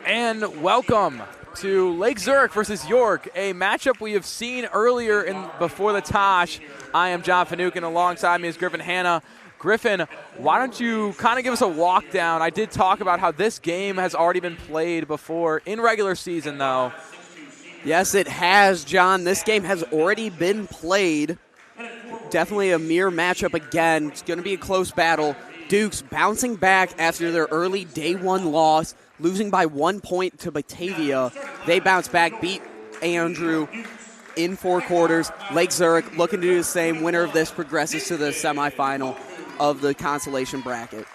And welcome to Lake Zurich versus York, a matchup we have seen earlier before the Tosh. I am John Finucane. Alongside me is Griffin Hanna. Griffin, why don't you kind of give us a walk down? I did talk about how this game has already been played before in regular season, though. Yes, it has, John. This game has already been played. Definitely a mirror matchup again. It's going to be a close battle. Dukes bouncing back after their early day one loss, losing by 1 point to Batavia. They bounce back, beat Andrew in 4 quarters. Lake Zurich looking to do the same. Winner of this progresses to the semifinal of the Consolation bracket.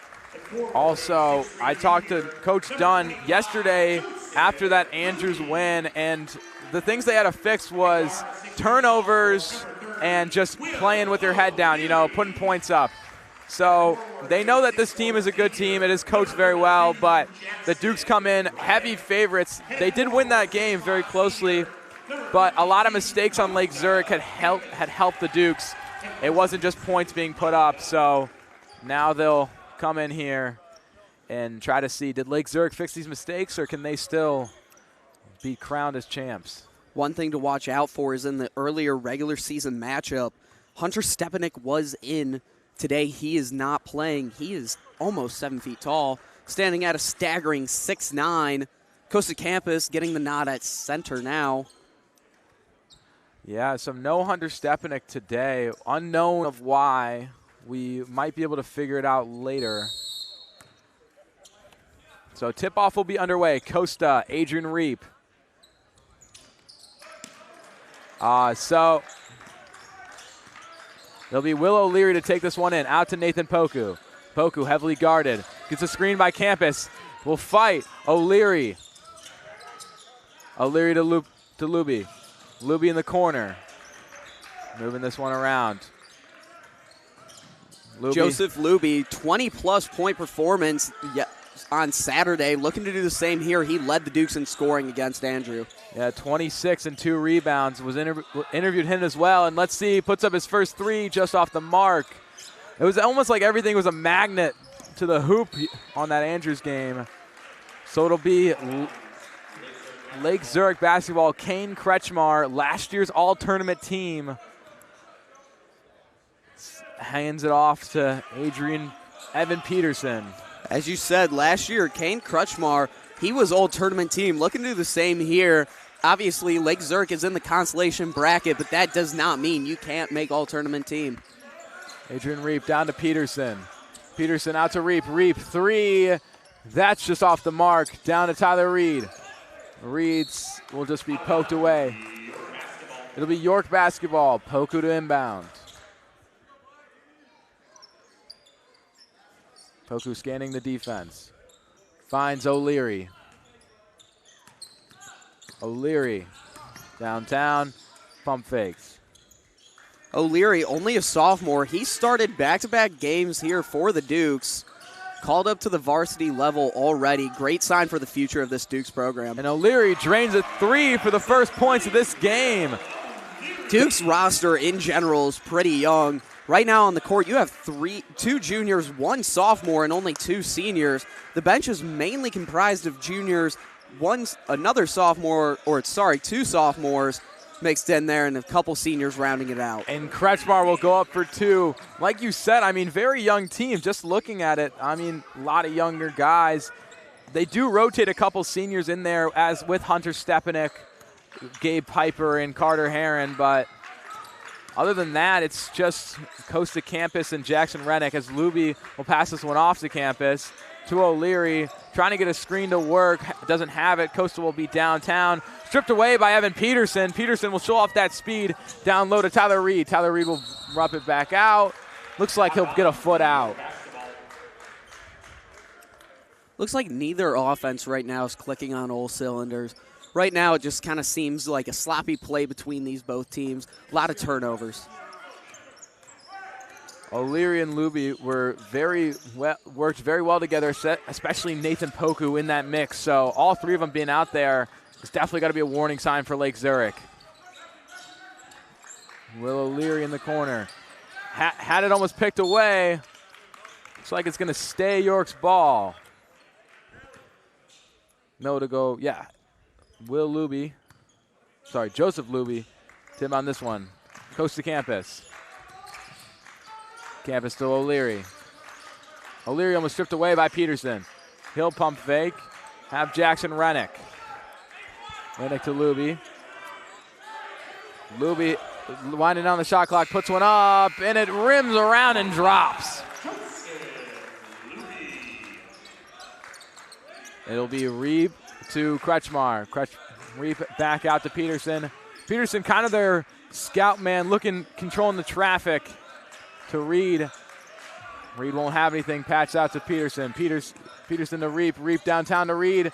Also, I talked to Coach Dunn yesterday after that Andrews win, and the things they had to fix was turnovers and just playing with your head down, putting points up. So they know that this team is a good team. It is coached very well, but the Dukes come in heavy favorites. They did win that game very closely, but a lot of mistakes on Lake Zurich had helped the Dukes. It wasn't just points being put up, so now they'll come in here and try to see, did Lake Zurich fix these mistakes, or can they still be crowned as champs? One thing to watch out for is in the earlier regular season matchup, Hunter Stepanek was in. Today he is not playing. He is almost 7 feet tall, standing at a staggering 6'9". Costa Campus getting the nod at center now. Yeah, so no Hunter Stepanek today. Unknown of why. We might be able to figure it out later. So tip-off will be underway. Costa, Adrian Reap. So there'll be Will O'Leary to take this one in. Out to Nathan Poku. Poku heavily guarded. Gets a screen by Campus. Will fight. O'Leary. O'Leary to Luby. Luby in the corner. Moving this one around. Luby. Joseph Luby, 20-plus point performance on Saturday. Looking to do the same here. He led the Dukes in scoring against Andrew. Yeah, 26 and 2 rebounds. Interviewed him as well. And let's see, he puts up his first 3 just off the mark. It was almost like everything was a magnet to the hoop on that Andrews game. So it'll be Lake Zurich basketball. Kane Kretschmar, last year's all-tournament team, hands it off to Evan Peterson. As you said, last year, Kane Kretschmar, he was all-tournament team. Looking to do the same here. Obviously, Lake Zurich is in the Consolation bracket, but that does not mean you can't make all-tournament team. Adrian Reap down to Peterson. Peterson out to Reap. Reap 3. That's just off the mark. Down to Tyler Reed. Reeds will just be poked away. It'll be York basketball. Poku to inbound. Poku scanning the defense. Finds O'Leary. O'Leary downtown. Pump fakes. O'Leary, only a sophomore. He started back-to-back games here for the Dukes. Called up to the varsity level already. Great sign for the future of this Dukes program. And O'Leary drains a 3 for the first points of this game. Dukes roster in general is pretty young. Right now on the court, you have 2 juniors, 1 sophomore, and only 2 seniors. The bench is mainly comprised of juniors, 2 sophomores mixed in there, and a couple seniors rounding it out. And Kretschmar will go up for 2. Like you said, very young team. Just looking at it, a lot of younger guys. They do rotate a couple seniors in there, as with Hunter Stepanek, Gabe Piper, and Carter Heron, but other than that, it's just Costa Campus and Jackson Rennick, as Luby will pass this one off to Campus. To O'Leary, trying to get a screen to work. Doesn't have it. Costa will be downtown. Stripped away by Evan Peterson. Peterson will show off that speed. Down low to Tyler Reed. Tyler Reed will rub it back out. Looks like he'll get a foot out. Looks like neither offense right now is clicking on all cylinders. Right now, it just kind of seems like a sloppy play between these both teams. A lot of turnovers. O'Leary and Luby worked very well together, especially Nathan Poku in that mix. So all 3 of them being out there is definitely got to be a warning sign for Lake Zurich. Will O'Leary in the corner. Had it almost picked away. Looks like it's going to stay York's ball. No to go, yeah. Joseph Luby. Tim on this one. Coast to campus. Campus still O'Leary. O'Leary almost stripped away by Peterson. He'll pump fake. Have Jackson Rennick. Rennick to Luby. Luby winding down the shot clock, puts one up, and it rims around and drops. It'll be Reeb to Kretschmar. Reeb back out to Peterson. Peterson kind of their scout man, controlling the traffic to Reed. Reed won't have anything, patched out to Peterson. Peterson to Reep. Reep downtown to Reed.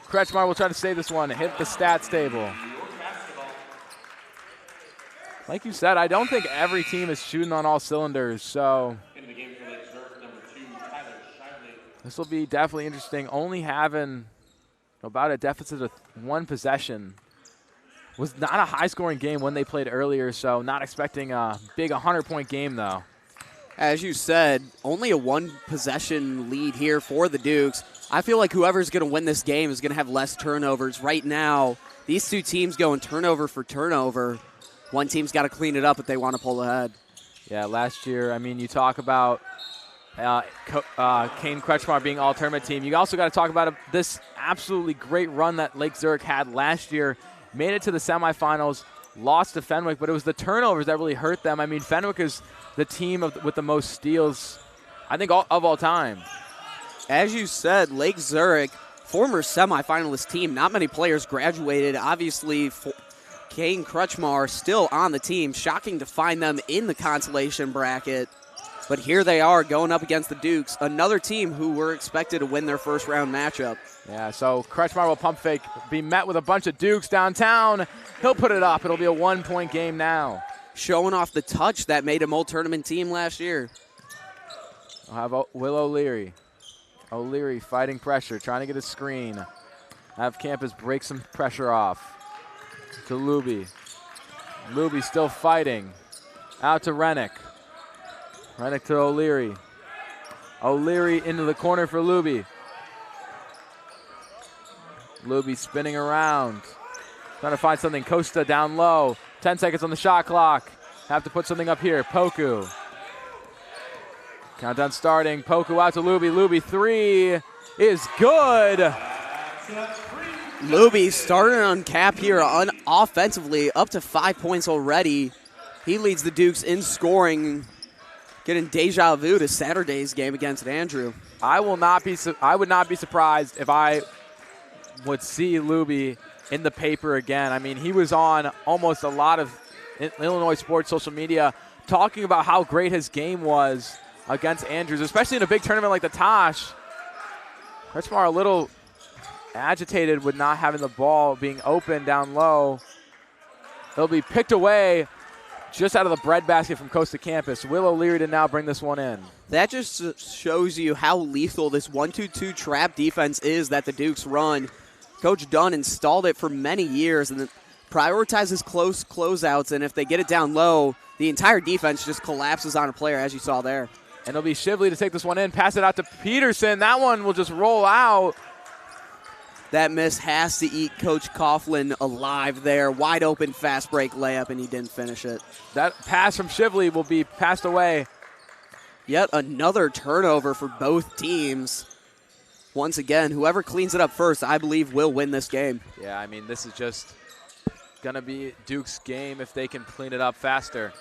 Kretschmar will try to save this one. Hit the stats table. Like you said, I don't think every team is shooting on all cylinders, so this will be definitely interesting. Only having about a deficit of 1 possession. Was not a high-scoring game when they played earlier, so not expecting a big 100-point game, though. As you said, only a 1-possession lead here for the Dukes. I feel like whoever's going to win this game is going to have less turnovers. Right now, these two teams going turnover for turnover. One team's got to clean it up if they want to pull ahead. Yeah, last year, I mean, you talk about Kane Kretschmar being all-tournament team. You also got to talk about this absolutely great run that Lake Zurich had last year. Made it to the semifinals, lost to Fenwick, but it was the turnovers that really hurt them. I mean, Fenwick is the team with the most steals, I think, of all time. As you said, Lake Zurich, former semifinalist team. Not many players graduated. Obviously, Kane Kretschmar still on the team. Shocking to find them in the consolation bracket. But here they are going up against the Dukes, another team who were expected to win their first-round matchup. Yeah, so Kretschmar will pump fake, be met with a bunch of Dukes downtown. He'll put it up. It'll be a 1-point game now. Showing off the touch that made him all-tournament team last year. I'll have Will O'Leary. O'Leary fighting pressure, trying to get a screen. Have campus break some pressure off. To Luby. Luby still fighting. Out to Rennick. Rennick to O'Leary. O'Leary into the corner for Luby. Luby spinning around. Trying to find something. Costa down low. 10 seconds on the shot clock. Have to put something up here. Poku. Countdown starting. Poku out to Luby. Luby 3 is good. Luby starting on cap here offensively, up to 5 points already. He leads the Dukes in scoring, getting deja vu to Saturday's game against Andrew. I would not be surprised if I would see Luby in the paper again. I mean, he was on almost a lot of Illinois sports social media talking about how great his game was against Andrews, especially in a big tournament like the Tosh. Kretschmar a little agitated with not having the ball being open down low. It'll be picked away just out of the breadbasket from Coast to Campus. Will O'Leary to now bring this one in. That just shows you how lethal this 1-2-2 trap defense is that the Dukes run. Coach Dunn installed it for many years and prioritizes close closeouts, and if they get it down low, the entire defense just collapses on a player, as you saw there. And it'll be Shively to take this one in, pass it out to Peterson. That one will just roll out. That miss has to eat Coach Coughlin alive there. Wide open fast break layup, and he didn't finish it. That pass from Shively will be passed away. Yet another turnover for both teams. Once again, whoever cleans it up first, I believe, will win this game. Yeah, I mean, this is just going to be Duke's game if they can clean it up faster.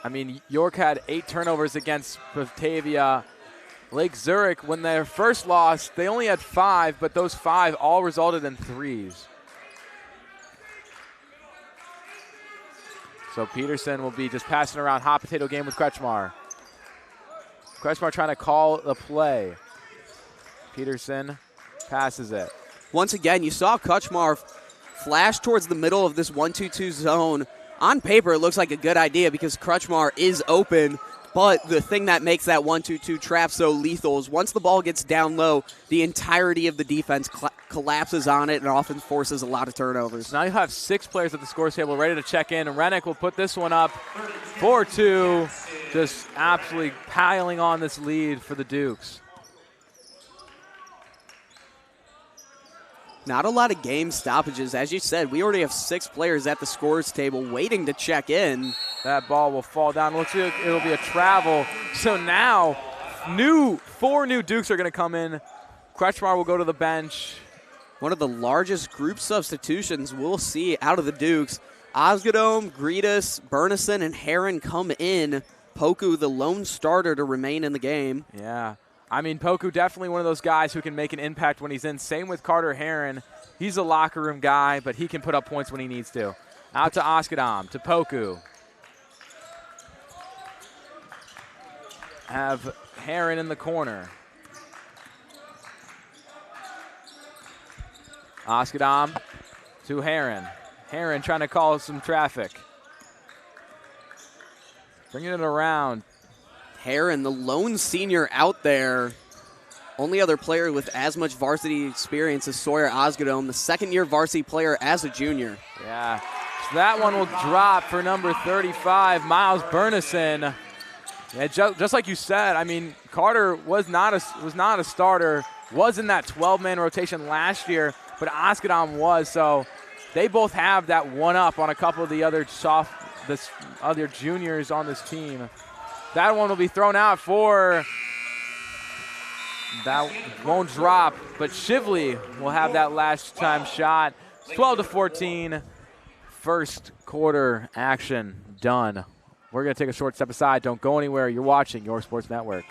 I mean, York had 8 turnovers against Batavia. Lake Zurich, when their first loss, they only had 5, but those 5 all resulted in threes. So Peterson will be just passing around, hot potato game with Kretschmar. Kretschmar trying to call the play. Peterson passes it. Once again, you saw Kretschmar flash towards the middle of this 1-2-2 zone. On paper, it looks like a good idea because Kretschmar is open. But the thing that makes that 1-2-2 trap so lethal is once the ball gets down low, the entirety of the defense collapses on it and often forces a lot of turnovers. Now you have 6 players at the scores table ready to check in. And Rennick will put this one up 4-2, just absolutely piling on this lead for the Dukes. Not a lot of game stoppages. As you said, we already have 6 players at the scorers table waiting to check in. That ball will fall down. Looks like it'll be a travel. So now 4 new Dukes are going to come in. Kretschmar will go to the bench. One of the largest group substitutions we'll see out of the Dukes. Osgadome, Griffin, Bernison, and Heron come in. Poku, the lone starter, to remain in the game. Yeah. I mean, Poku definitely one of those guys who can make an impact when he's in. Same with Carter Heron. He's a locker room guy, but he can put up points when he needs to. Out to Osgadome, to Poku. Have Heron in the corner. Osgadome to Heron. Heron trying to call some traffic. Bringing it around. Heron, the lone senior out there. Only other player with as much varsity experience as Sawyer Osgadome, the second-year varsity player as a junior. Yeah, so that one will drop for number 35, Miles Bernison. Yeah, just like you said, I mean, Carter was not a starter, was in that 12-man rotation last year, but Osgadome was, so they both have that one-up on a couple of the other other juniors on this team. That one will be thrown out for, that won't drop, but Shively will have that last time shot. 12-14, first quarter action done. We're going to take a short step aside. Don't go anywhere. You're watching Your Sports Network.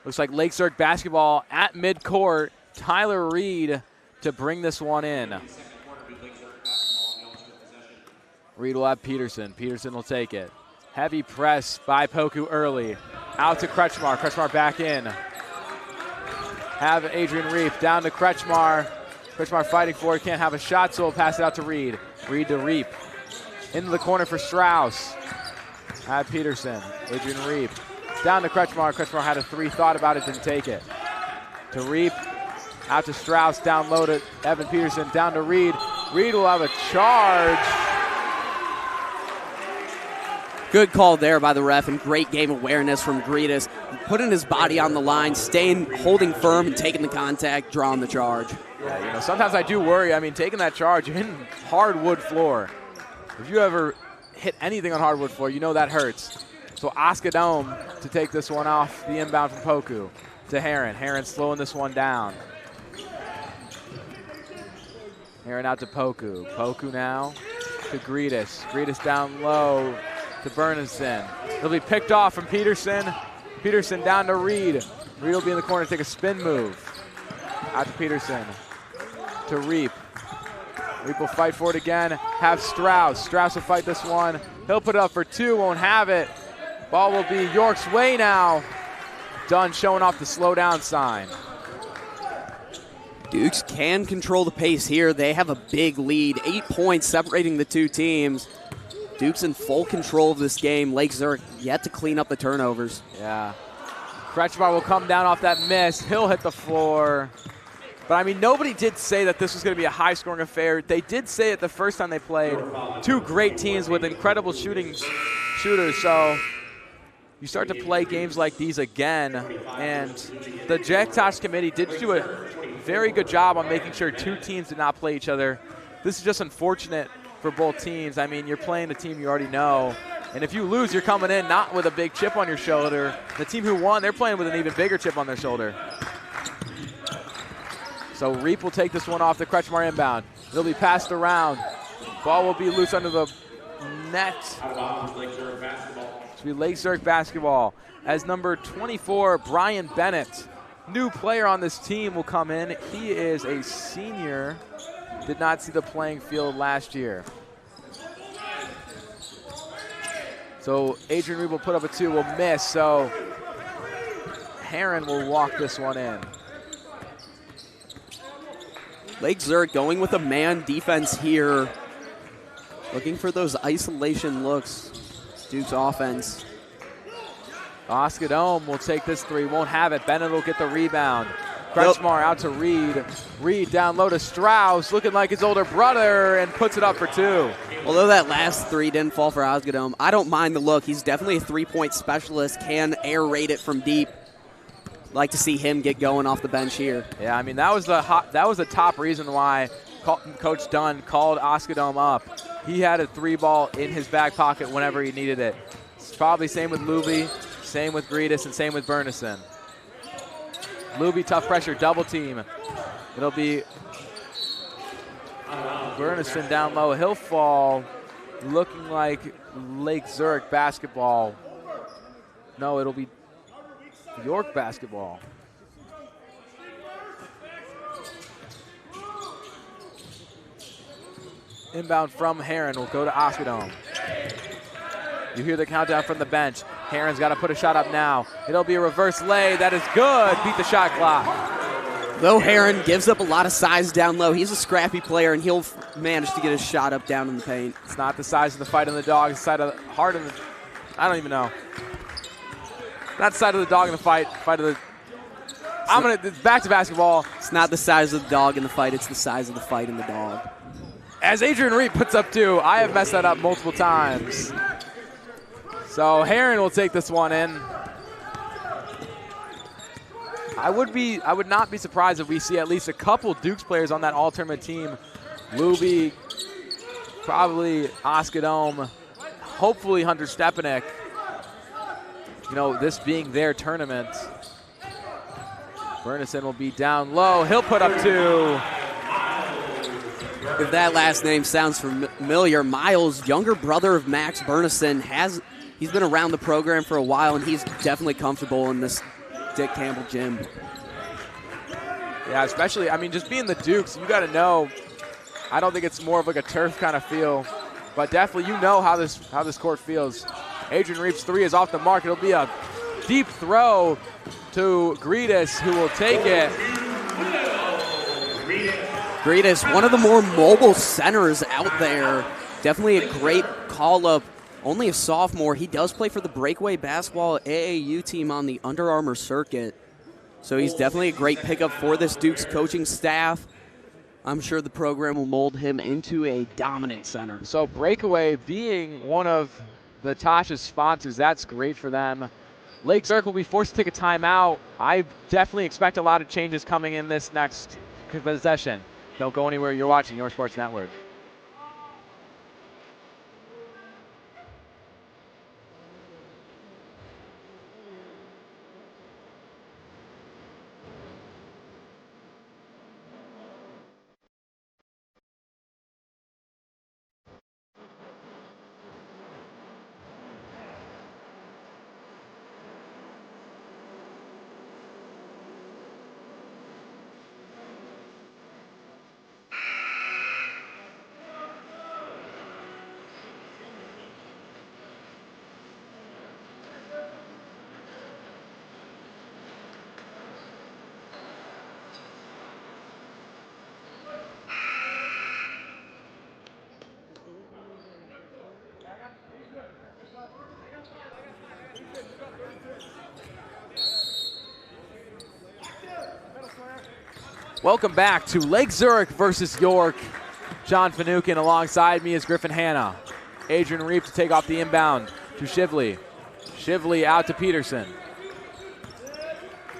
Looks like Lake Zurich basketball at midcourt. Tyler Reed to bring this one in. Reed will have Peterson. Peterson will take it. Heavy press by Poku early. Out to Kretschmar. Kretschmar back in. Have Adrian Reep down to Kretschmar. Kretschmar fighting for it. Can't have a shot, so we'll pass it out to Reed. Reed to Reep. Into the corner for Strauss. Have Peterson. Adrian Reep. Down to Kretschmar. Kretschmar had a 3, thought about it, didn't take it. To Reep. Out to Strauss. Down low to Evan Peterson. Down to Reed. Reed will have a charge. Good call there by the ref, and great game awareness from Griffin. Putting his body on the line, holding firm and taking the contact, drawing the charge. Yeah, you know, sometimes I do worry. I mean, taking that charge, you're hitting hardwood floor. If you ever hit anything on hardwood floor, you know that hurts. So Osgadome to take this one off the inbound from Poku to Heron. Heron slowing this one down. Heron out to Poku. Poku now to Griffin. Griffin down low to Bernison. He'll be picked off from Peterson. Peterson down to Reed. Reed will be in the corner to take a spin move. Out to Peterson. To Reep. Reep will fight for it again. Have Strauss. Strauss will fight this one. He'll put it up for 2. Won't have it. Ball will be York's way now. Dunn showing off the slow down sign. Dukes can control the pace here. They have a big lead. 8 points separating the two teams. Dukes in full control of this game. Lake Zurich yet to clean up the turnovers. Yeah. Kretschmar will come down off that miss. He'll hit the floor. But, I mean, nobody did say that this was going to be a high-scoring affair. They did say it the first time they played. 2 great teams with incredible shooters. So you start to play games like these again. And the Tosh committee did do a very good job on making sure 2 teams did not play each other. This is just unfortunate for both teams. I mean, you're playing a team you already know. And if you lose, you're coming in not with a big chip on your shoulder. The team who won, they're playing with an even bigger chip on their shoulder. So Reap will take this one off the Kretschmar inbound. It'll be passed around. Ball will be loose under the net. It'll be Lake Zurich basketball. As number 24, Brian Bennett, new player on this team, will come in. He is a senior. Did not see the playing field last year. So Adrian Reed will put up a 2, will miss. So Heron will walk this one in. Lake Zurich going with a man defense here. Looking for those isolation looks. Duke's offense. Oskadome will take this 3, won't have it. Bennett will get the rebound. Kretschmar out to Reed. Reed down low to Strauss, looking like his older brother, and puts it up for 2. Although that last 3 didn't fall for Oskadome, I don't mind the look. He's definitely a three-point specialist, can air raid it from deep. Like to see him get going off the bench here. Yeah, I mean, that was the top reason why Coach Dunn called Oskadome up. He had a 3-ball in his back pocket whenever he needed it. It's probably same with Luby, same with Greedus, and same with Bernison. Luby, tough pressure, double team. It'll be Bernison down low. He'll fall, looking like Lake Zurich basketball. No, it'll be York basketball. Inbound from Heron will go to Oskadome. You hear the countdown from the bench. Heron's got to put a shot up now. It'll be a reverse lay. That is good. Beat the shot clock. Though Heron gives up a lot of size down low, he's a scrappy player, and he'll manage to get his shot up down in the paint. It's not the size of the fight in the dog. It's the side of the heart of the, I don't even know. Not the side of the dog in the fight. Fight of the. Back to basketball. It's not the size of the dog in the fight. It's the size of the fight in the dog. As Adrian Reed puts up 2, I have messed that up multiple times. So Heron will take this one in. I would not be surprised if we see at least a couple Dukes players on that all-tournament team. Luby, probably Oskadome, hopefully Hunter Stepanek. You know, this being their tournament. Bernison will be down low. He'll put up 2. If that last name sounds familiar, Miles, younger brother of Max Bernison, he's been around the program for a while, and he's definitely comfortable in this Dick Campbell gym. Yeah, especially, I mean, just being the Dukes, you got to know, I don't think it's more of like a turf kind of feel, but definitely you know how this court feels. Adrian Reed's 3 is off the mark. It'll be a deep throw to Greedus, who will take it. Greedus, one of the more mobile centers out there. Definitely a great call-up. Only a sophomore. He does play for the Breakaway Basketball AAU team on the Under Armour circuit. So he's definitely a great pickup for this Dukes coaching staff. I'm sure the program will mold him into a dominant center. So Breakaway being one of the Tosh's sponsors, that's great for them. Lake Zurich will be forced to take a timeout. I definitely expect a lot of changes coming in this next possession. Don't go anywhere. You're watching Your Sports Network. Welcome back to Lake Zurich versus York. John Finucane alongside me is Griffin Hanna. Adrian Reep to take off the inbound to Shively. Shively out to Peterson.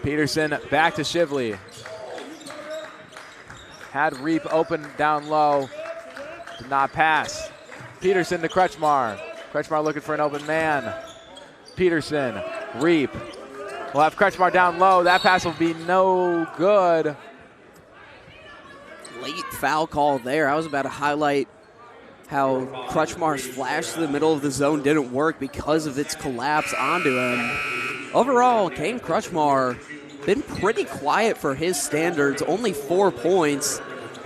Peterson back to Shively. Had Reep open down low. Did not pass. Peterson to Kretschmar. Kretschmar looking for an open man. Peterson, Reap. We'll have Kretschmar down low. That pass will be no good. Late foul call there. I was about to highlight how Kretschmar's flash to the middle of the zone didn't work because of its collapse onto him. Overall, Kane Kretschmar been pretty quiet for his standards, only 4 points.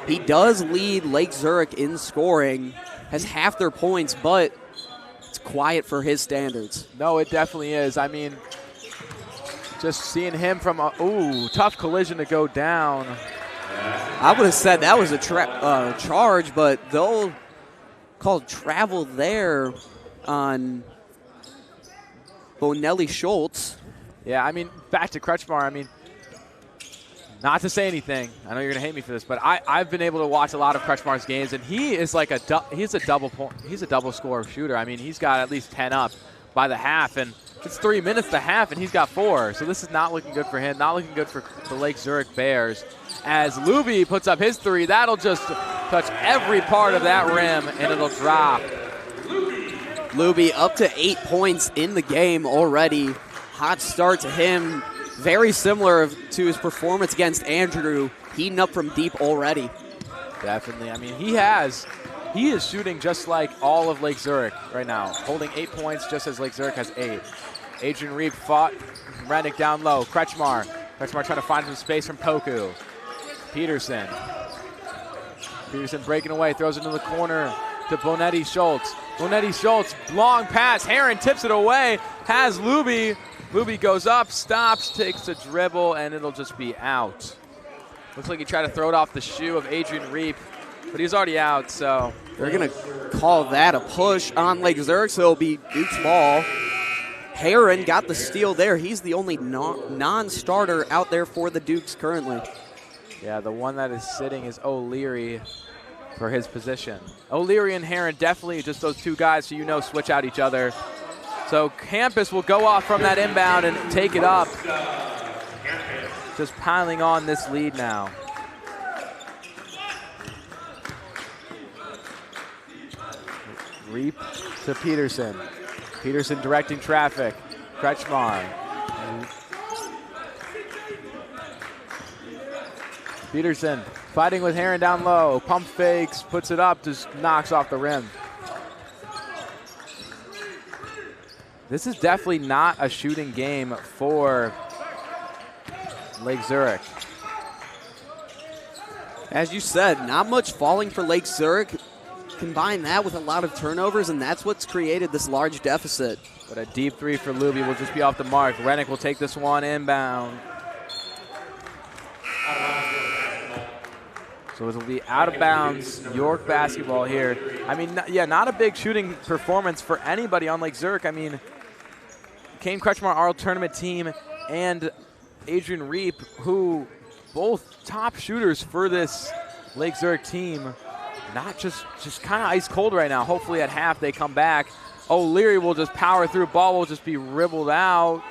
He does lead Lake Zurich in scoring, has half their points, but it's quiet for his standards. No, it definitely is. I mean, just seeing him from a tough collision to go down. I would have said that was a charge, but they'll call travel there on Bonelli Schultz. Yeah, I mean, back to Kretschmar. I mean, not to say anything. I know you're gonna hate me for this, but I've been able to watch a lot of Kretschmar's games, and he is like he's a double score shooter. I mean, he's got at least 10 up by the half, and it's 3 minutes to half, and he's got 4. So this is not looking good for him. Not looking good for the Lake Zurich Bears. As Luby puts up his 3, that'll just touch every part of that rim, and it'll drop. Luby up to 8 points in the game already. Hot start to him. Very similar to his performance against Andrew. Heating up from deep already. Definitely. I mean, he is shooting just like all of Lake Zurich right now, holding 8 points just as Lake Zurich has 8. Adrian Reap fought Rennick down low. Kretschmar trying to find some space from Poku. Peterson breaking away, throws it into the corner to Bonetti Schultz. Bonetti Schultz, long pass. Heron tips it away, has Luby. Luby goes up, stops, takes a dribble, and it'll just be out. Looks like he tried to throw it off the shoe of Adrian Reap, but he's already out, so. They're going to call that a push on Lake Zurich, so it'll be Duke's ball. Heron got the steal there. He's the only non-starter out there for the Dukes currently. Yeah, the one that is sitting is O'Leary for his position. O'Leary and Heron definitely just those two guys, so you know switch out each other. So Campus will go off from that inbound and take it up. Just piling on this lead now. Reap to Peterson. Peterson directing traffic. Kretschmar. Peterson fighting with Heron down low. Pump fakes, puts it up, just knocks off the rim. This is definitely not a shooting game for Lake Zurich. As you said, not much falling for Lake Zurich. Combine that with a lot of turnovers, and that's what's created this large deficit. But a deep 3 for Luby will just be off the mark. Rennick will take this one inbound. So it'll be out of bounds, York basketball here. I mean, yeah, not a big shooting performance for anybody on Lake Zurich. I mean, Kane Kretschmar, our tournament team, and Adrian Reap, who both top shooters for this Lake Zurich team. Not just kind of ice cold right now. Hopefully at half they come back. O'Leary will just power through. Ball will just be ribbled out.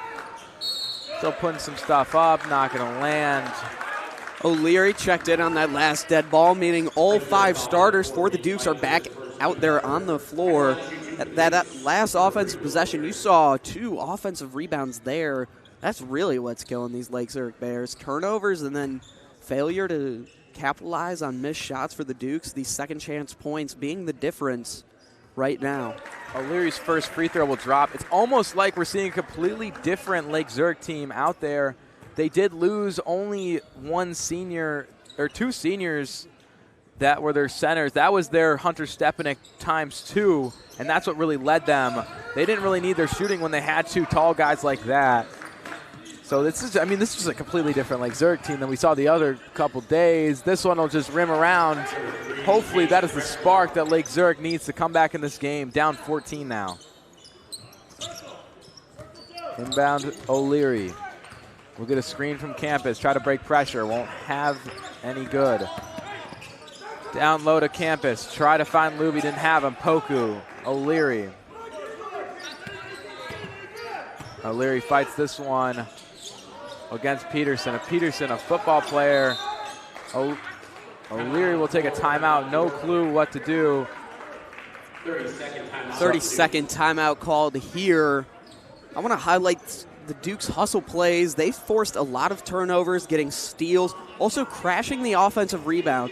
Still putting some stuff up, not going to land. O'Leary checked in on that last dead ball, meaning all 5 starters for the Dukes are back out there on the floor. That last offensive possession, you saw 2 offensive rebounds there. That's really what's killing these Lake Zurich Bears. Turnovers and then failure to capitalize on missed shots for the Dukes. These second chance points being the difference right now. O'Leary's first free throw will drop. It's almost like we're seeing a completely different Lake Zurich team out there. They did lose only 1 senior or 2 seniors that were their centers. That was their Hunter Stepanek ×2, and that's what really led them. They didn't really need their shooting when they had 2 tall guys like that. So this is a completely different Lake Zurich team than we saw the other couple days. This one will just rim around. Hopefully that is the spark that Lake Zurich needs to come back in this game. Down 14 now. Inbound O'Leary. We'll get a screen from Campus. Try to break pressure. Won't have any good. Down low to Campus. Try to find Luby. Didn't have him. Poku. O'Leary. O'Leary fights this one against Peterson. Peterson, a football player. O'Leary will take a timeout. No clue what to do. 30-second timeout called here. I want to highlight the Duke's hustle plays. They forced a lot of turnovers, getting steals, also crashing the offensive rebound.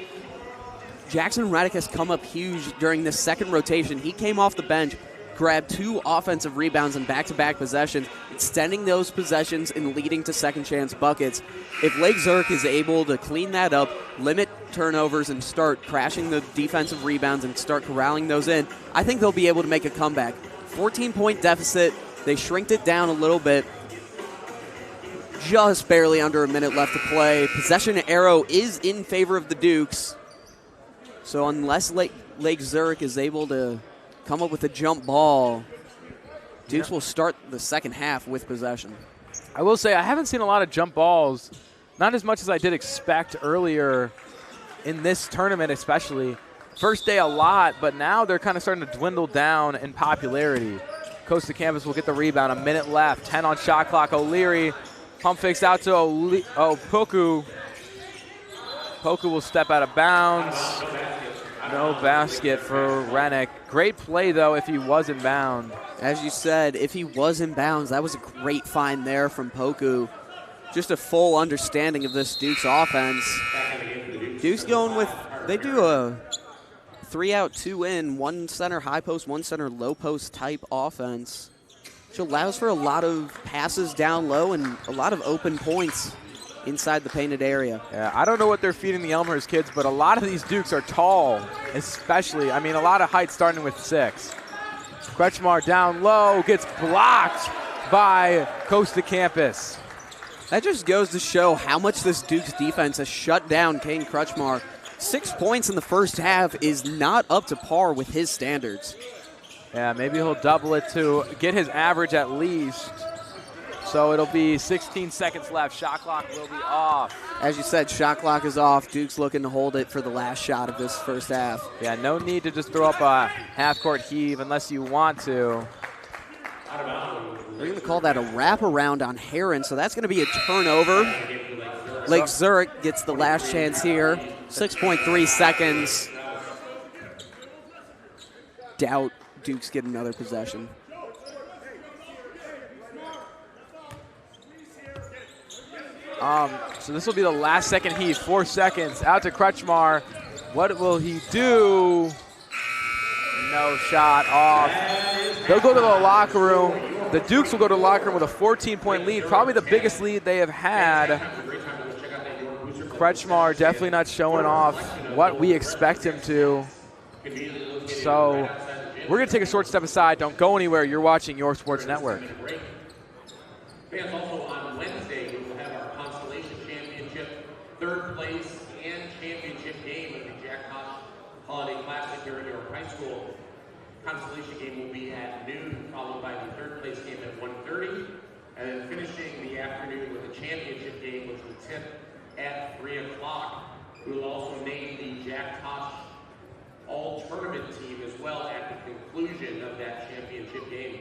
Jackson Reddick has come up huge during this second rotation. He came off the bench, grabbed 2 offensive rebounds in back-to-back possessions, extending those possessions and leading to second-chance buckets. If Lake Zurich is able to clean that up, limit turnovers, and start crashing the defensive rebounds and start corralling those in, I think they'll be able to make a comeback. 14-point deficit. They shrinked it down a little bit. Just barely under a minute left to play. Possession arrow is in favor of the Dukes. So unless Lake Zurich is able to come up with a jump ball, Dukes will start the second half with possession. I will say I haven't seen a lot of jump balls, not as much as I did expect earlier in this tournament especially. First day a lot, but now they're kind of starting to dwindle down in popularity. Coast to Campus will get the rebound, a minute left, 10 on shot clock. O'Leary, pump fakes out to Poku. Poku will step out of bounds. No basket for Rennick. Great play, though, if he was in bounds. As you said, if he was in bounds, that was a great find there from Poku. Just a full understanding of this Dukes offense. Dukes going with, they do a 3-out, 2-in, 1 center high post, 1 center low post type offense, which allows for a lot of passes down low and a lot of open points inside the painted area. Yeah, I don't know what they're feeding the Elmhurst kids, but a lot of these Dukes are tall, especially. I mean, a lot of height starting with 6. Kretschmar down low, gets blocked by Coast to Campus. That just goes to show how much this Dukes defense has shut down Kane Kretschmar. 6 points in the first half is not up to par with his standards. Yeah, maybe he'll double it to get his average at least. So it'll be 16 seconds left. Shot clock will be off. As you said, shot clock is off. Duke's looking to hold it for the last shot of this first half. Yeah, no need to just throw up a half-court heave unless you want to. They're going to call that a wraparound on Heron, so that's going to be a turnover. Lake Zurich gets the last chance here. 6.3 seconds. Doubt Duke's get another possession. So this will be the last second heave, 4 seconds. Out to Kretschmar. What will he do? No shot, off. They'll go to the locker room. The Dukes will go to the locker room with a 14-point lead, probably the biggest lead they have had. Kretschmar definitely not showing off what we expect him to. So we're going to take a short step aside. Don't go anywhere. You're watching Your Sports Network. Fans, also on Wednesday, we will have our Consolation Championship, third place and championship game of the Jack Tosh Holiday Classic here at York High School. Consolation game will be at noon, followed by the third place game at 1:30, and then finishing the afternoon with the championship game, which will tip at 3 o'clock. We will also name the Jack Tosh All-Tournament team as well at the conclusion of that championship game.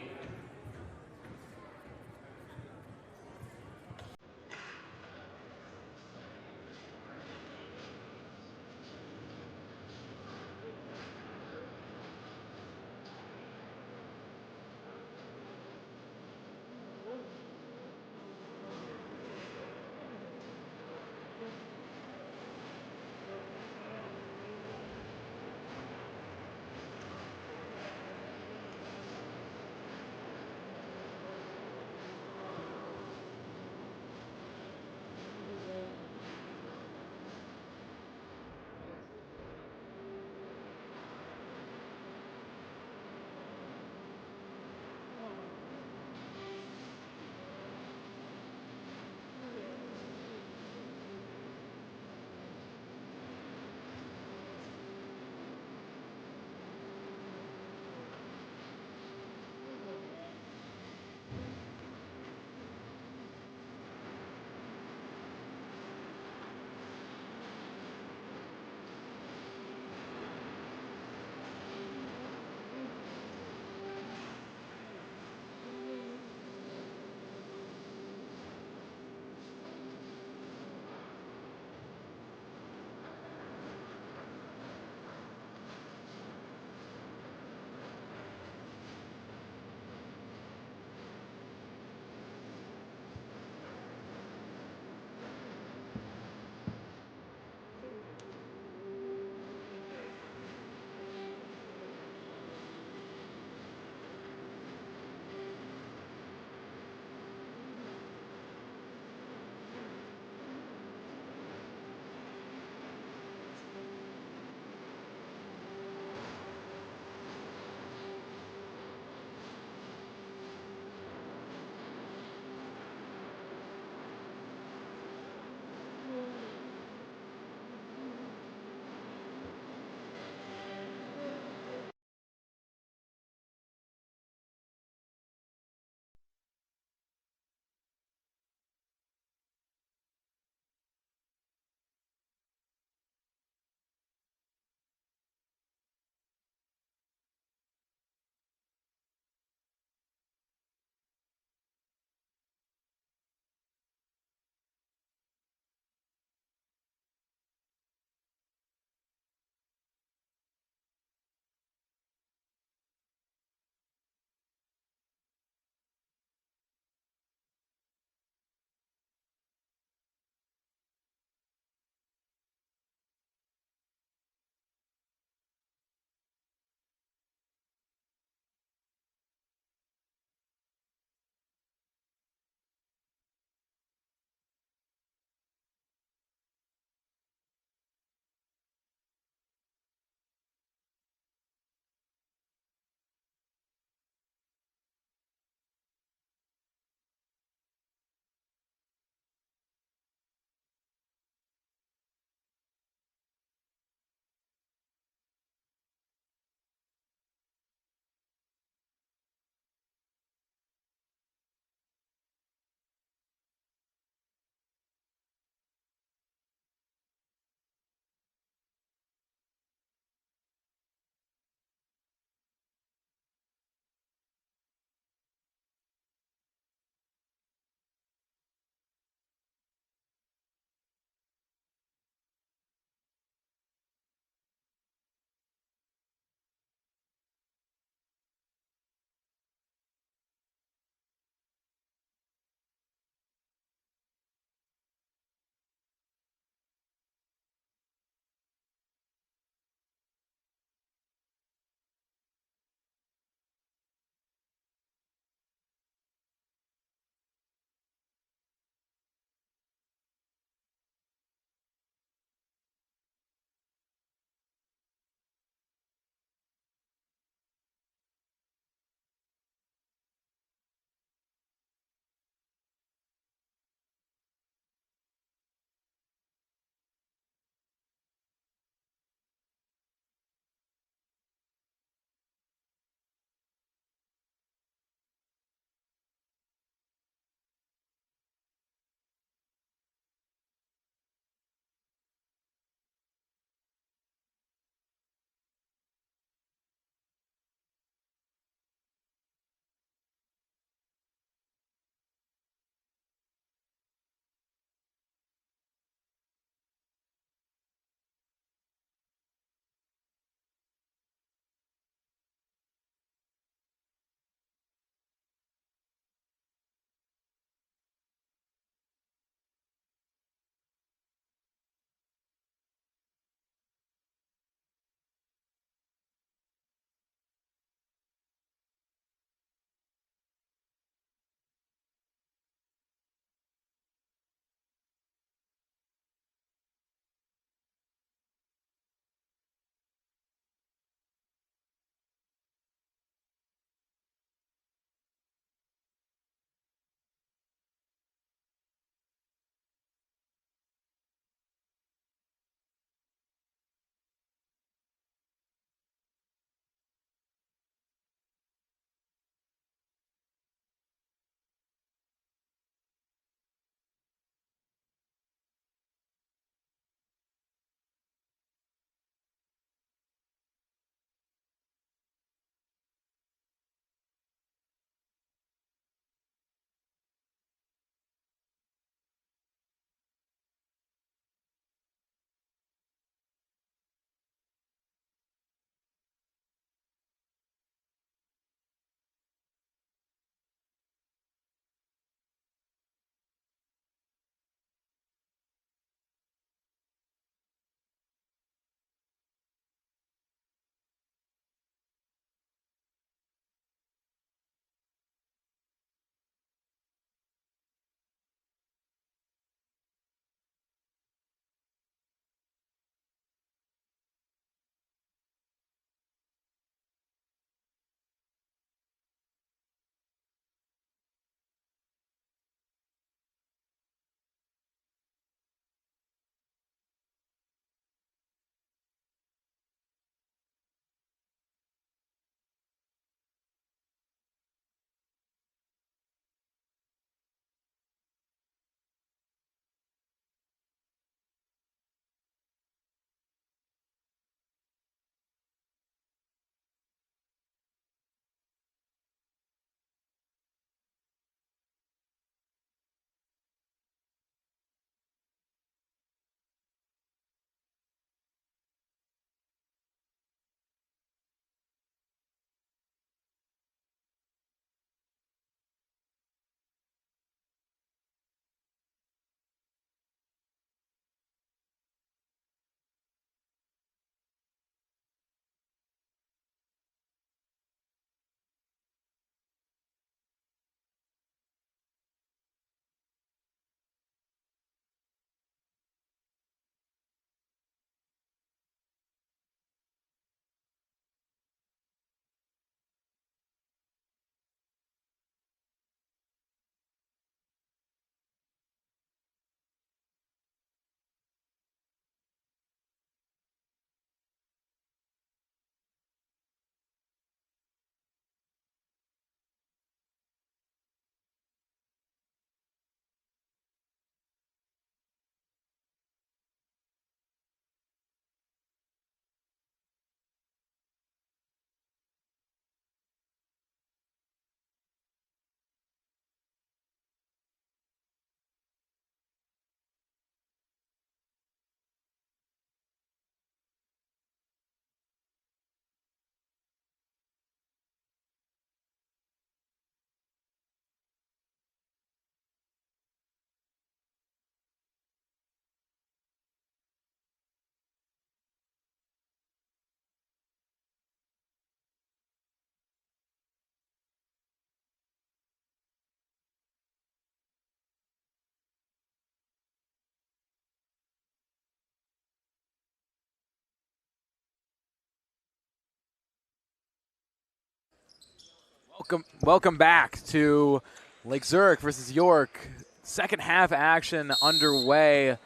Welcome back to Lake Zurich versus York. Second half action underway.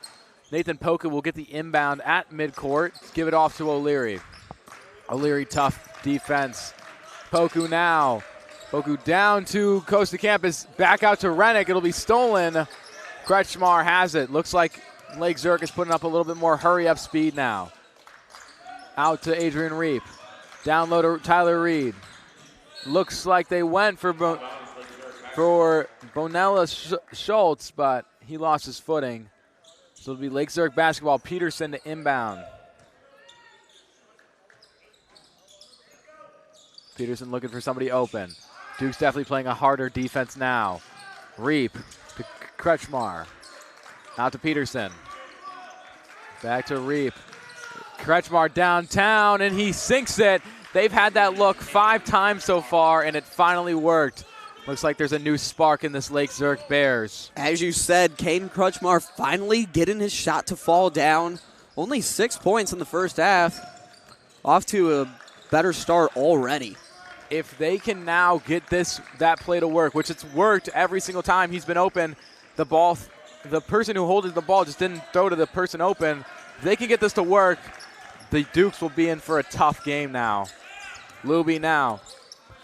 Nathan Poku will get the inbound at midcourt. Give it off to O'Leary. O'Leary, tough defense. Poku now. Poku down to Coast to Campus. Back out to Rennick. It'll be stolen. Kretschmar has it. Looks like Lake Zurich is putting up a little bit more hurry-up speed now. Out to Adrian Reap. Down low to Tyler Reed. Looks like they went for Bonella Schultz, but he lost his footing. So it'll be Lake Zurich basketball. Peterson to inbound. Peterson looking for somebody open. Duke's definitely playing a harder defense now. Reap to Kretschmar. Out to Peterson. Back to Reap. Kretschmar downtown, and he sinks it. They've had that look 5 times so far, and it finally worked. Looks like there's a new spark in this Lake Zurich Bears. As you said, Caden Kretschmar finally getting his shot to fall down. Only 6 points in the first half. Off to a better start already. If they can now get that play to work, which it's worked every single time he's been open, the person who holded the ball just didn't throw to the person open. If they can get this to work, the Dukes will be in for a tough game now. Luby now.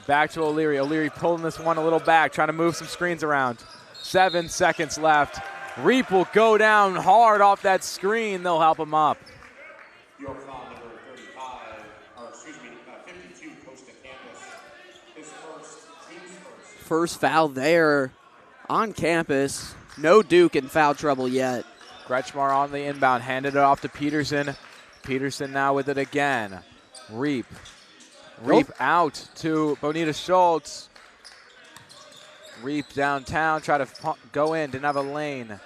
Back to O'Leary. O'Leary pulling this one a little back, trying to move some screens around. 7 seconds left. Reap will go down hard off that screen. They'll help him up. Your foul number 52, Coast to Campus. His team's first. First foul there on campus. No Duke in foul trouble yet. Kretschmar on the inbound, handed it off to Peterson. Peterson now with it again. Reap out to Bonita Schultz. Reap downtown, try to go in, didn't have a lane.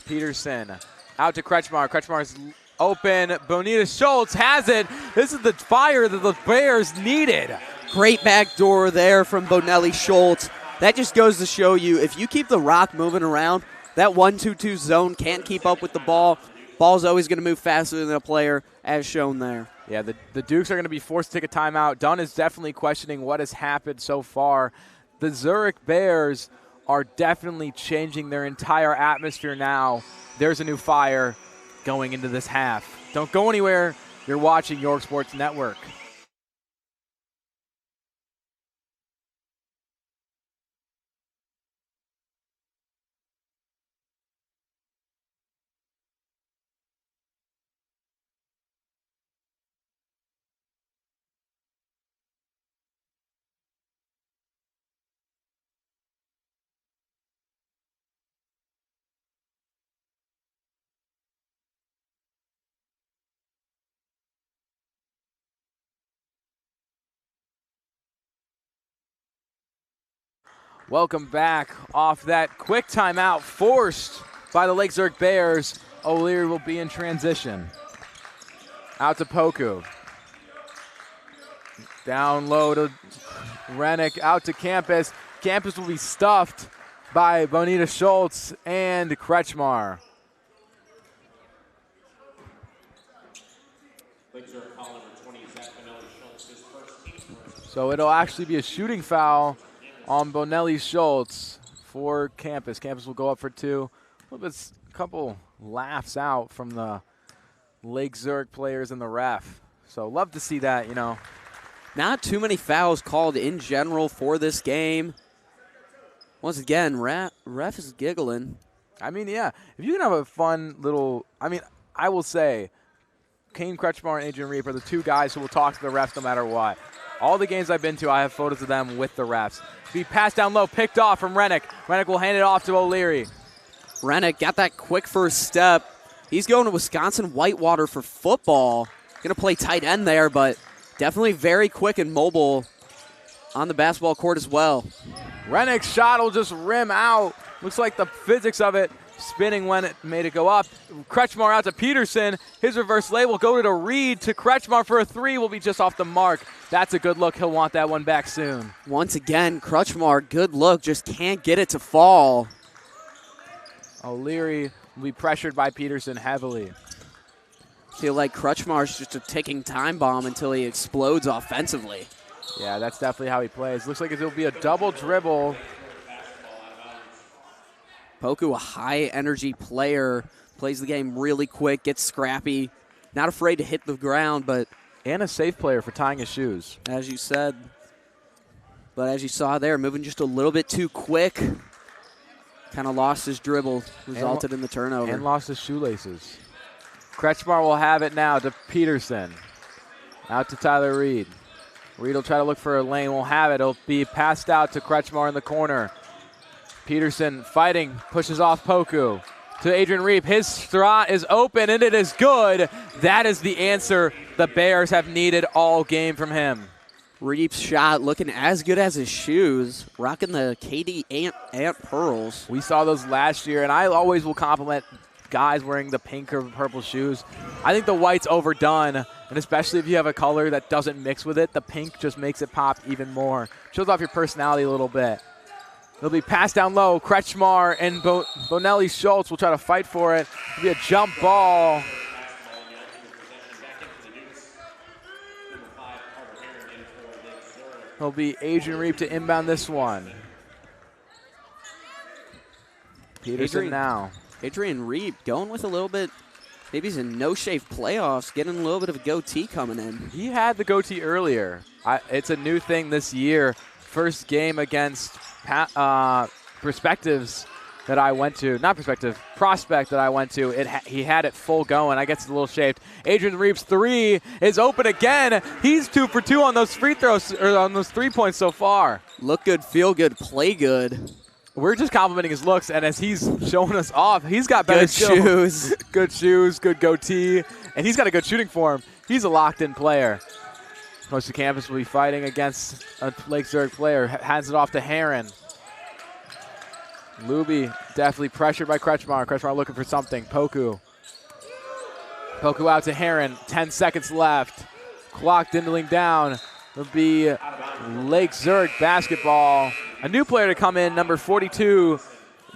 Peterson out to Kretschmar. Kretschmar's open. Bonita Schultz has it. This is the fire that the Bears needed. Great backdoor there from Bonelli Schultz. That just goes to show you, if you keep the rock moving around, that 1-2-2 zone can't keep up with the ball. Ball's always going to move faster than a player, as shown there. Yeah, the Dukes are going to be forced to take a timeout. Dunn is definitely questioning what has happened so far. The Zurich Bears are definitely changing their entire atmosphere now. There's a new fire going into this half. Don't go anywhere. You're watching York Sports Network. Welcome back off that quick timeout forced by the Lake Zurich Bears. O'Leary will be in transition. Out to Poku. Down low to Rennick, out to Campus. Campus will be stuffed by Bonita Schultz and Kretschmar. So it'll actually be a shooting foul on Bonelli Schultz for Campus. Campus will go up for 2. A couple laughs out from the Lake Zurich players and the ref. So love to see that, you know. Not too many fouls called in general for this game. Once again, ref is giggling. I mean, yeah, if you can have a fun little, I will say, Kane Kretschmar and Adrian Reap are the 2 guys who will talk to the refs no matter what. All the games I've been to, I have photos of them with the refs. Be passed down low, picked off from Rennick. Rennick will hand it off to O'Leary. Rennick got that quick first step. He's going to Wisconsin Whitewater for football. Going to play tight end there, but definitely very quick and mobile on the basketball court as well. Rennick's shot will just rim out. Looks like the physics of it spinning when it made it go up. Kretschmar out to Peterson. His reverse lay will go to Reed to Kretschmar for a 3. Will be just off the mark. That's a good look. He'll want that one back soon. Once again, Kretschmar, good look. Just can't get it to fall. O'Leary will be pressured by Peterson heavily. Feel like Kretschmar's just a ticking time bomb until he explodes offensively. Yeah, that's definitely how he plays. Looks like it'll be a double dribble. Poku, a high-energy player, plays the game really quick, gets scrappy, not afraid to hit the ground, but And a safe player for tying his shoes. as you said, but as you saw there, moving just a little bit too quick, kind of lost his dribble, resulted in the turnover. And lost his shoelaces. Kretschmar will have it now to Peterson. Out to Tyler Reed. Reed will try to look for a lane, won't have it. It'll be passed out to Kretschmar in the corner. Peterson fighting, pushes off Poku to Adrian Reep. His shot is open, and it is good. That is the answer the Bears have needed all game from him. Reep's shot looking as good as his shoes, rocking the KD Ant Pearls. We saw those last year, and I always will compliment guys wearing the pink or purple shoes. I think the white's overdone, and especially if you have a color that doesn't mix with it, the pink just makes it pop even more. Shows off your personality a little bit. It'll be passed down low. Kretschmar and Bonelli Schultz will try to fight for it. It'll be a jump ball. It'll be Adrian Reep to inbound this one. Peterson now. Adrian Reep going with a little bit, maybe he's in no-shave playoffs, getting a little bit of a goatee coming in. He had the goatee earlier. It's a new thing this year. First game against Perspectives that I went to. Not Perspective, Prospect that I went to. He had it full going. I guess it's a little shaved. Adrian Reep's three is open again. He's 2 for 2 on those free throws, or on those 3 points so far. Look good, feel good, play good. We're just complimenting his looks, and as he's showing us off, he's got better Good shoes. Good shoes, good goatee, and he's got a good shooting form. He's a locked-in player. Most of the campus will be fighting against a Lake Zurich player. Hands it off to Heron. Luby definitely pressured by Kretschmar. Kretschmar looking for something. Poku out to Heron. 10 seconds left. Clock dwindling down. It'll be Lake Zurich basketball. A new player to come in, number 42,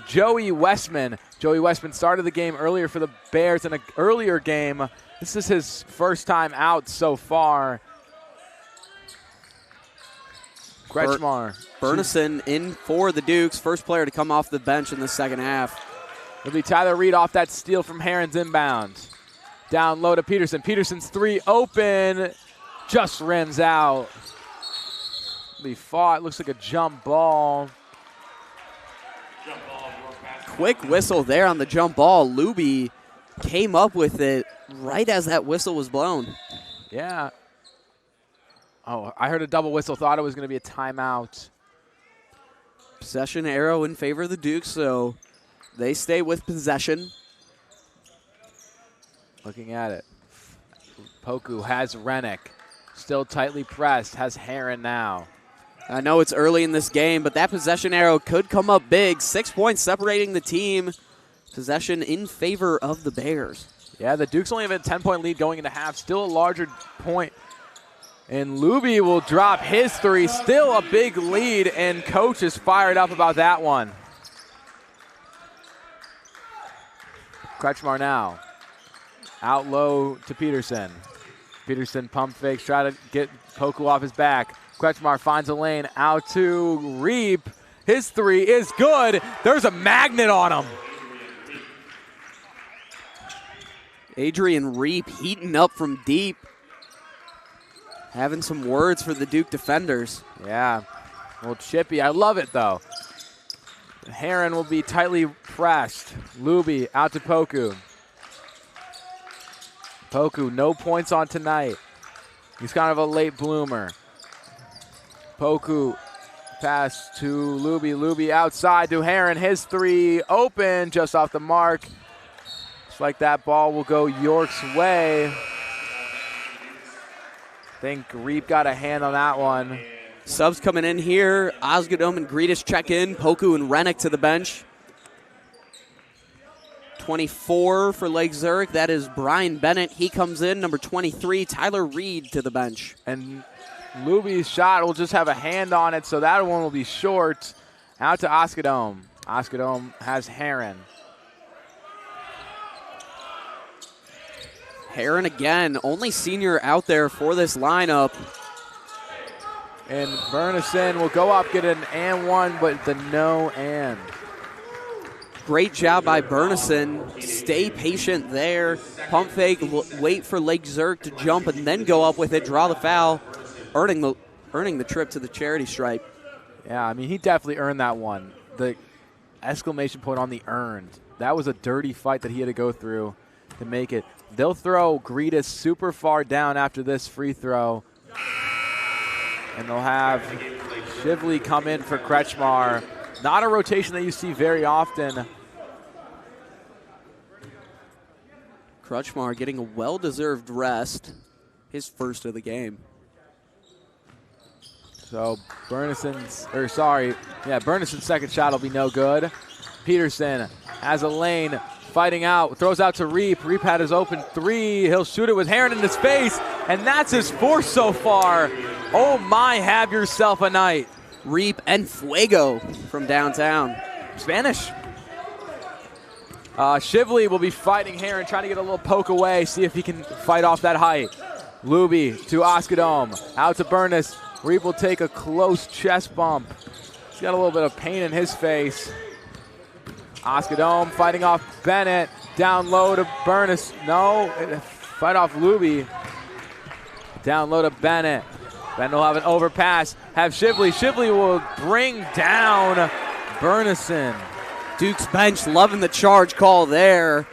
Joey Westman. Joey Westman started the game earlier for the Bears in an earlier game. This is his first time out so far. Kretschmar. Bernison in for the Dukes, first player to come off the bench in the second half. It'll be Tyler Reed off that steal from Heron's inbound. Down low to Peterson. Peterson's three open, just rims out. Be fought. Looks like a jump ball. Quick whistle there on the jump ball. Luby came up with it right as that whistle was blown. Yeah. Oh, I heard a double whistle. Thought it was going to be a timeout. Possession arrow in favor of the Dukes, so they stay with possession. Looking at it. Poku has Rennick. Still tightly pressed. Has Heron now. I know it's early in this game, but that possession arrow could come up big. 6 points separating the team. Possession in favor of the Bears. Yeah, the Dukes only have a 10-point lead going into half. Still a larger point. And Luby will drop his three. Still a big lead, and Coach is fired up about that one. Kretschmar now. Out low to Peterson. Peterson pump fakes, try to get Poku off his back. Kretschmar finds a lane out to Reep. His three is good. There's a magnet on him. Adrian Reep heating up from deep. Having some words for the Duke defenders. Yeah, well, chippy. I love it, though. Heron will be tightly pressed. Luby out to Poku. Poku, no points on tonight. He's kind of a late bloomer. Poku pass to Luby. Luby outside to Heron. His three open, just off the mark. Looks like that ball will go York's way. I think Reep got a hand on that one. Subs coming in here. Osgodome and Greedish check in. Poku and Rennick to the bench. 24 for Lake Zurich. That is Brian Bennett. He comes in. Number 23, Tyler Reed to the bench. And Luby's shot will just have a hand on it, so that one will be short. Out to Osgodome. Osgodome has Heron. Heron again, only senior out there for this lineup. And Bernison will go up, get an and one, but the no and. Great job by Bernison. Stay patient there. Pump fake, wait for Lake Zurich to jump, and then go up with it, draw the foul, earning the trip to the charity stripe. Yeah, I mean, he definitely earned that one. The exclamation point on the earned. That was a dirty fight that he had to go through to make it. They'll throw Gritas super far down after this free throw. And they'll have Shively come in for Kretschmar. Not a rotation that you see very often. Kretschmar getting a well-deserved rest, his first of the game. So Bernison's second shot will be no good. Peterson has a lane, fighting out, throws out to Reap. Reap had his open three. He'll shoot it with Heron in his face, and that's his fourth so far. Oh my, have yourself a night. Reap and Fuego from downtown. Spanish. Shively will be fighting Heron, trying to get a little poke away, see if he can fight off that height. Luby to Oskadome, out to Bernis. Reap will take a close chest bump. He's got a little bit of pain in his face. Oskadome fighting off Bennett. Down low to Bernis. No, fight off Luby. Down low to Bennett. Bennett will have an overpass. Have Shively. Shively will bring down Bernison. Duke's bench loving the charge call there.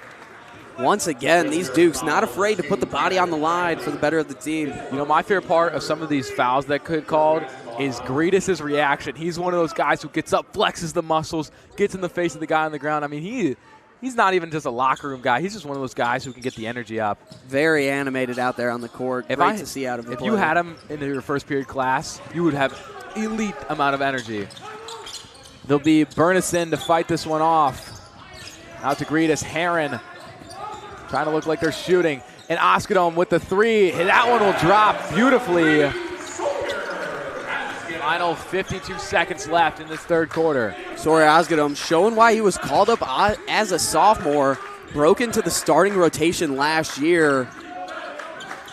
Once again, these Dukes not afraid to put the body on the line for the better of the team. You know, my favorite part of some of these fouls that could called is Gritas' reaction. He's one of those guys who gets up, flexes the muscles, gets in the face of the guy on the ground. I mean, he's not even just a locker room guy. He's just one of those guys who can get the energy up. Very animated out there on the court. Great to see out of him. If you had him in your first period class, you would have elite amount of energy. There'll be Bernison to fight this one off. Out to Gritas. Heron trying to look like they're shooting. And Oskadome with the three. That one will drop beautifully. Final 52 seconds left in this third quarter. Sorry, Oskadome showing why he was called up as a sophomore. Broke into the starting rotation last year.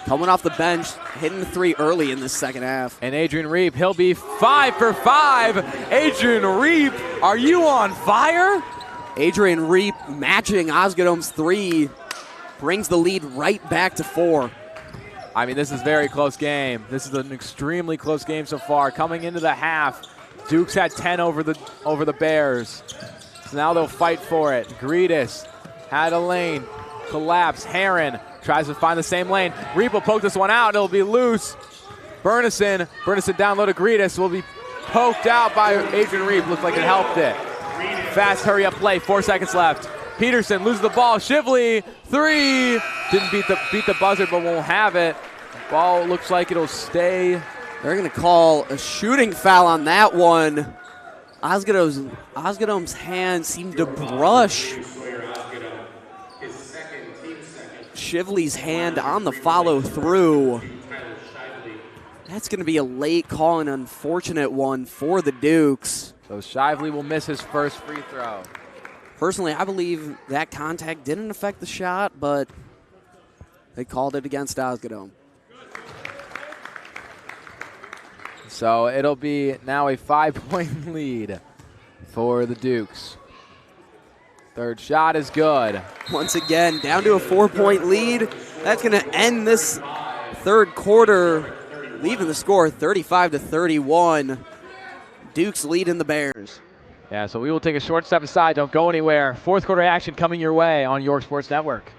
Coming off the bench, hitting the three early in the second half. And Adrian Reap, he'll be 5 for 5. Adrian Reap, are you on fire? Adrian Reap matching Oskadome's three. Brings the lead right back to 4. I mean, this is a very close game. This is an extremely close game so far. Coming into the half, Duke's had 10 over the Bears. So now they'll fight for it. Gritas had a lane, collapse. Heron tries to find the same lane. Reap will poke this one out. It'll be loose. Bernison down low to Gritas will be poked out by Adrian Reap. Looks like it helped it. Fast hurry up play. 4 seconds left. Peterson loses the ball. Shively, three. Didn't beat the buzzer, but won't have it. Ball looks like it'll stay. They're going to call a shooting foul on that one. Oskadome's hand seemed to brush Shively's hand on the follow through. That's going to be a late call, an unfortunate one for the Dukes. So Shively will miss his first free throw. Personally, I believe that contact didn't affect the shot, but they called it against Oskadome. So it'll be now a 5-point lead for the Dukes. Third shot is good. Once again, down to a 4-point lead. That's going to end this third quarter, leaving the score 35-31. Dukes leading the Bears. Yeah, so we will take a short step aside. Don't go anywhere. Fourth quarter action coming your way on York Sports Network.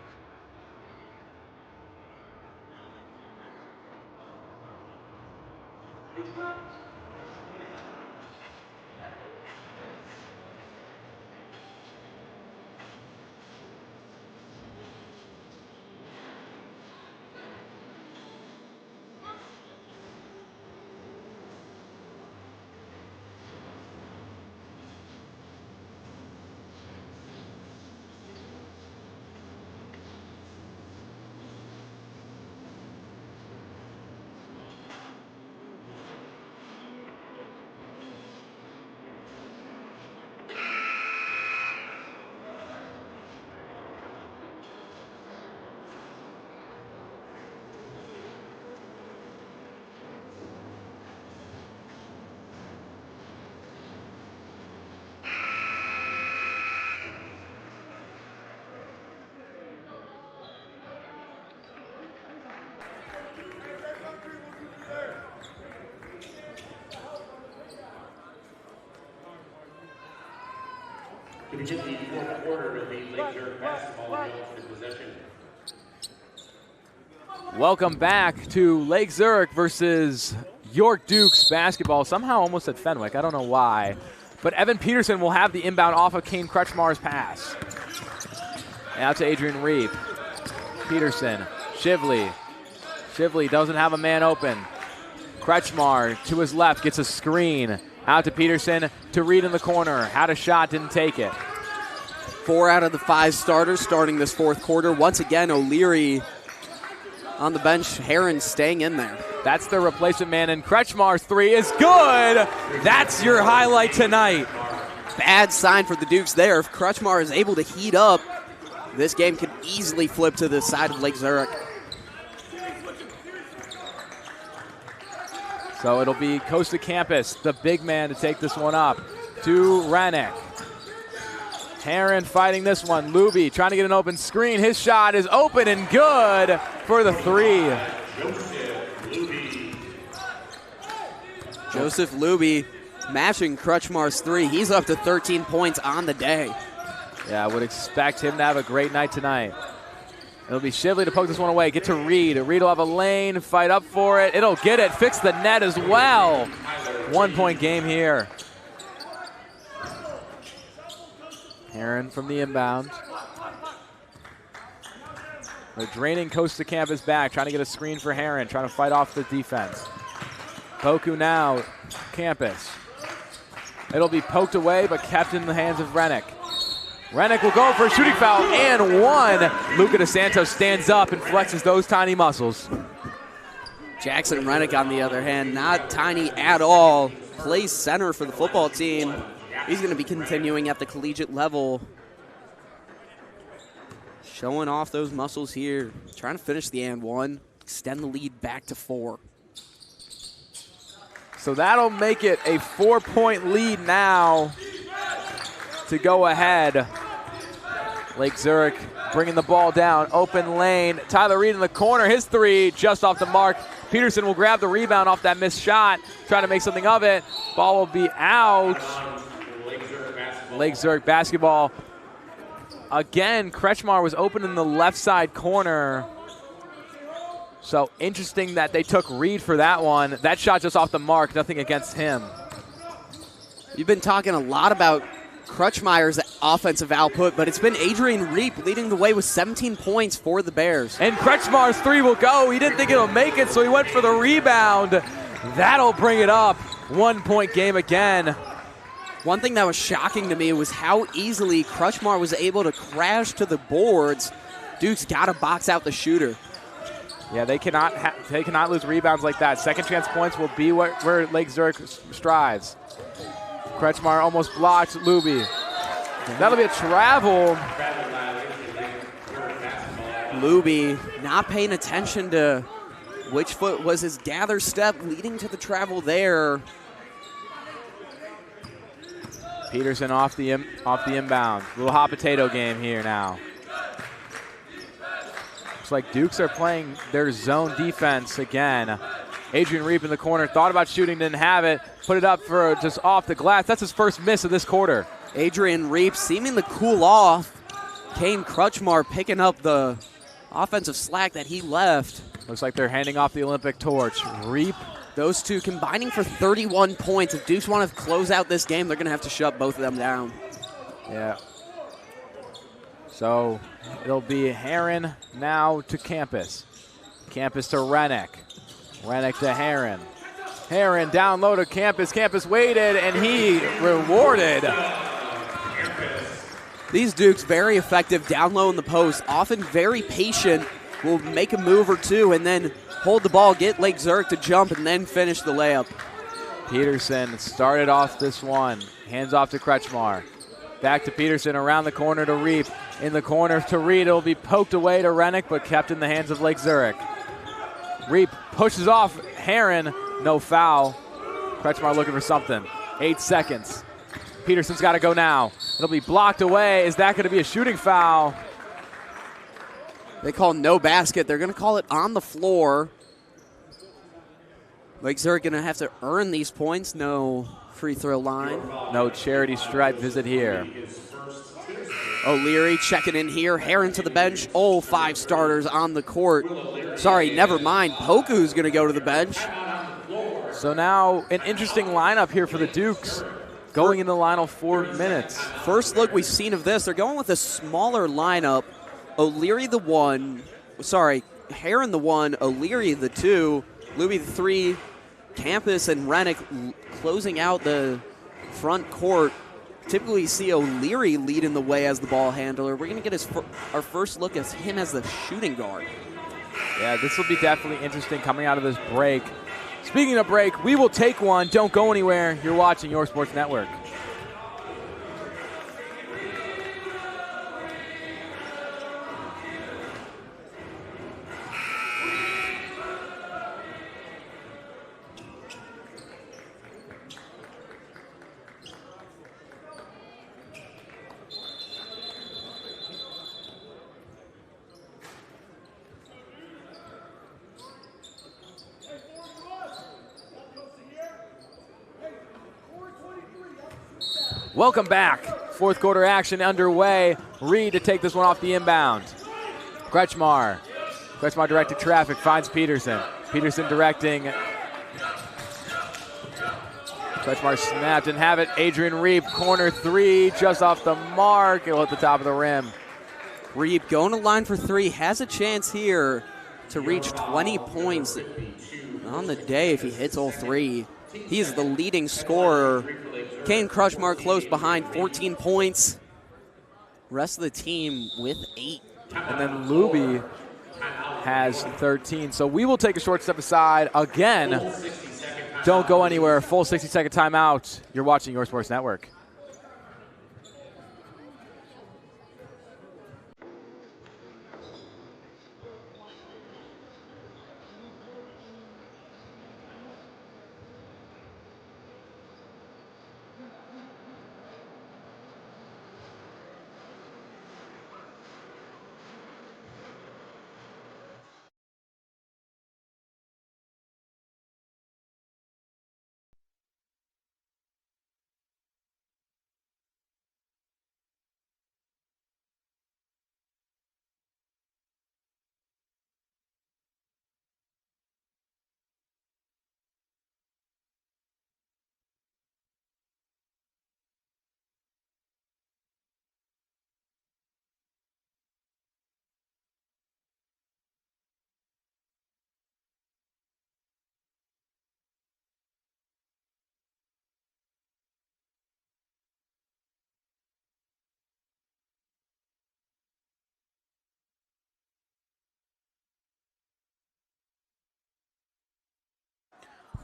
begin the fourth quarter of the Lake Zurich basketball in possession. Welcome back to Lake Zurich versus York Dukes basketball. Somehow almost at Fenwick. I don't know why. But Evan Peterson will have the inbound off of Kane Kretschmar's pass. Out to Adrian Reep. Peterson. Shively. Shively doesn't have a man open. Kretschmar to his left gets a screen. Out to Peterson to Reed in the corner. Had a shot, didn't take it. 4 out of the 5 starters starting this fourth quarter. Once again, O'Leary on the bench. Heron staying in there. That's the replacement man, and Kretschmar's three is good. That's your highlight tonight. Bad sign for the Dukes there. If Kretschmar is able to heat up, this game could easily flip to the side of Lake Zurich. So it'll be Costa Campus, the big man, to take this one up. To Rennick. Heron fighting this one. Luby trying to get an open screen. His shot is open and good for the three. Joseph Luby matching Kretschmar's three. He's up to 13 points on the day. Yeah, I would expect him to have a great night tonight. It'll be Shively to poke this one away. Get to Reed. Reed will have a lane, fight up for it. It'll get it, fix the net as well. 1 point game here. Heron from the inbound. They're draining Costa Campus back, trying to get a screen for Heron, trying to fight off the defense. Poku now, Campus. It'll be poked away, but kept in the hands of Rennick. Rennick will go for a shooting foul and one. Luca DeSanto stands up and flexes those tiny muscles. Jackson Rennick, on the other hand, not tiny at all. Plays center for the football team. He's going to be continuing at the collegiate level. Showing off those muscles here. Trying to finish the and one. Extend the lead back to 4. So that'll make it a 4-point lead now to go ahead. Lake Zurich bringing the ball down. Open lane. Tyler Reed in the corner. His three just off the mark. Peterson will grab the rebound off that missed shot. Trying to make something of it. Ball will be out. Lake Zurich basketball. Again, Kretschmar was open in the left side corner. So interesting that they took Reed for that one. That shot just off the mark, nothing against him. You've been talking a lot about Kretschmar's offensive output, but it's been Adrian Reep leading the way with 17 points for the Bears. And Kretschmar's three will go. He didn't think it'll make it, so he went for the rebound. That'll bring it up. 1 point game again. One thing that was shocking to me was how easily Kretschmar was able to crash to the boards. Duke's got to box out the shooter. Yeah, they cannot lose rebounds like that. Second chance points will be where Lake Zurich strives. Kretschmar almost blocked Luby. That'll be a travel. Luby not paying attention to which foot was his gather step, leading to the travel there. Peterson off the inbound. Little hot potato game here now. Looks like Dukes are playing their zone defense again. Adrian Reep in the corner, thought about shooting, didn't have it. Put it up for just off the glass. That's his first miss of this quarter. Adrian Reep seeming to cool off. Kane Kretschmar picking up the offensive slack that he left. Looks like they're handing off the Olympic torch. Reep. Those two combining for 31 points. If Dukes want to close out this game, they're going to have to shut both of them down. Yeah. So it'll be Heron now to Campus. Campus to Rennick. Rennick to Heron. Heron down low to Campus. Campus waited, and he rewarded. These Dukes very effective down low in the post. Often very patient. Will make a move or two and then hold the ball, get Lake Zurich to jump, and then finish the layup. Peterson started off this one. Hands off to Kretschmar. Back to Peterson, around the corner to Reep. In the corner to Reed. It'll be poked away to Rennick, but kept in the hands of Lake Zurich. Reep pushes off Heron. No foul. Kretschmar looking for something. 8 seconds. Peterson's got to go now. It'll be blocked away. Is that going to be a shooting foul? They call no basket. They're going to call it on the floor. Lake Zurich going to have to earn these points. No free throw line. No charity stripe visit here. O'Leary checking in here. Heron to the bench. All 5 starters on the court. Sorry, never mind. Poku's going to go to the bench. So now an interesting lineup here for the Dukes going into the final 4 minutes. First look we've seen of this, they're going with a smaller lineup. O'Leary the 1. Sorry, Heron the 1. O'Leary the 2. Luby the 3. Campus and Rennick closing out the front court. Typically see O'Leary leading the way as the ball handler. We're going to get our first look at him as the shooting guard. Yeah, this will be definitely interesting coming out of this break. Speaking of break, we will take one. Don't go anywhere. You're watching Your Sports Network. Welcome back. Fourth quarter action underway. Reed to take this one off the inbound. Kretschmar directing traffic, finds Peterson. Peterson directing. Kretschmar snapped and have it. Adrian Reep, corner 3, just off the mark. It'll hit the top of the rim. Reep going to line for 3, has a chance here to reach 20 points on the day if he hits all 3. He is the leading scorer. Kane Kretschmar close behind, 14 points. Rest of the team with 8. And then Luby has 13. So we will take a short step aside. Again, don't go anywhere. Full 60-second timeout. You're watching Your Sports Network.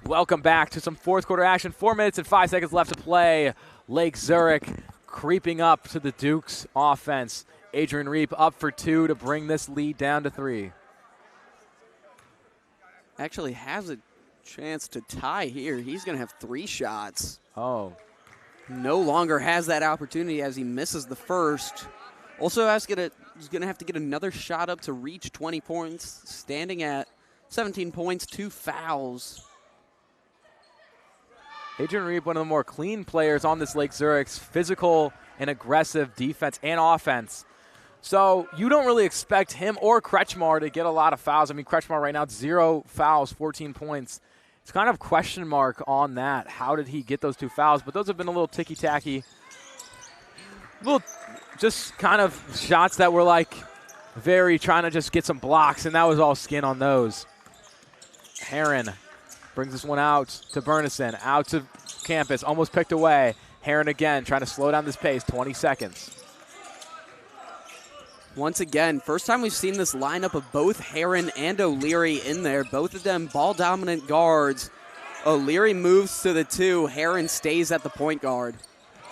Welcome back to some fourth quarter action. 4 minutes and 5 seconds left to play. Lake Zurich creeping up to the Dukes offense. Adrian Reep up for 2 to bring this lead down to 3. Actually has a chance to tie here. He's going to have 3 shots. Oh. No longer has that opportunity as he misses the first. Also he's going to have to get another shot up to reach 20 points. Standing at 17 points, 2 fouls. Adrian Reep, one of the more clean players on this Lake Zurich's physical and aggressive defense and offense. So you don't really expect him or Kretschmar to get a lot of fouls. I mean, Kretschmar right now, 0 fouls, 14 points. It's kind of question mark on that. How did he get those 2 fouls? But those have been a little ticky-tacky, little just kind of shots that were like very trying to just get some blocks, and that was all skin on those. Heron brings this one out to Bernison, out to Campus, almost picked away. Heron again trying to slow down this pace, 20 seconds. Once again, first time we've seen this lineup of both Heron and O'Leary in there. Both of them ball-dominant guards. O'Leary moves to the 2. Heron stays at the point guard.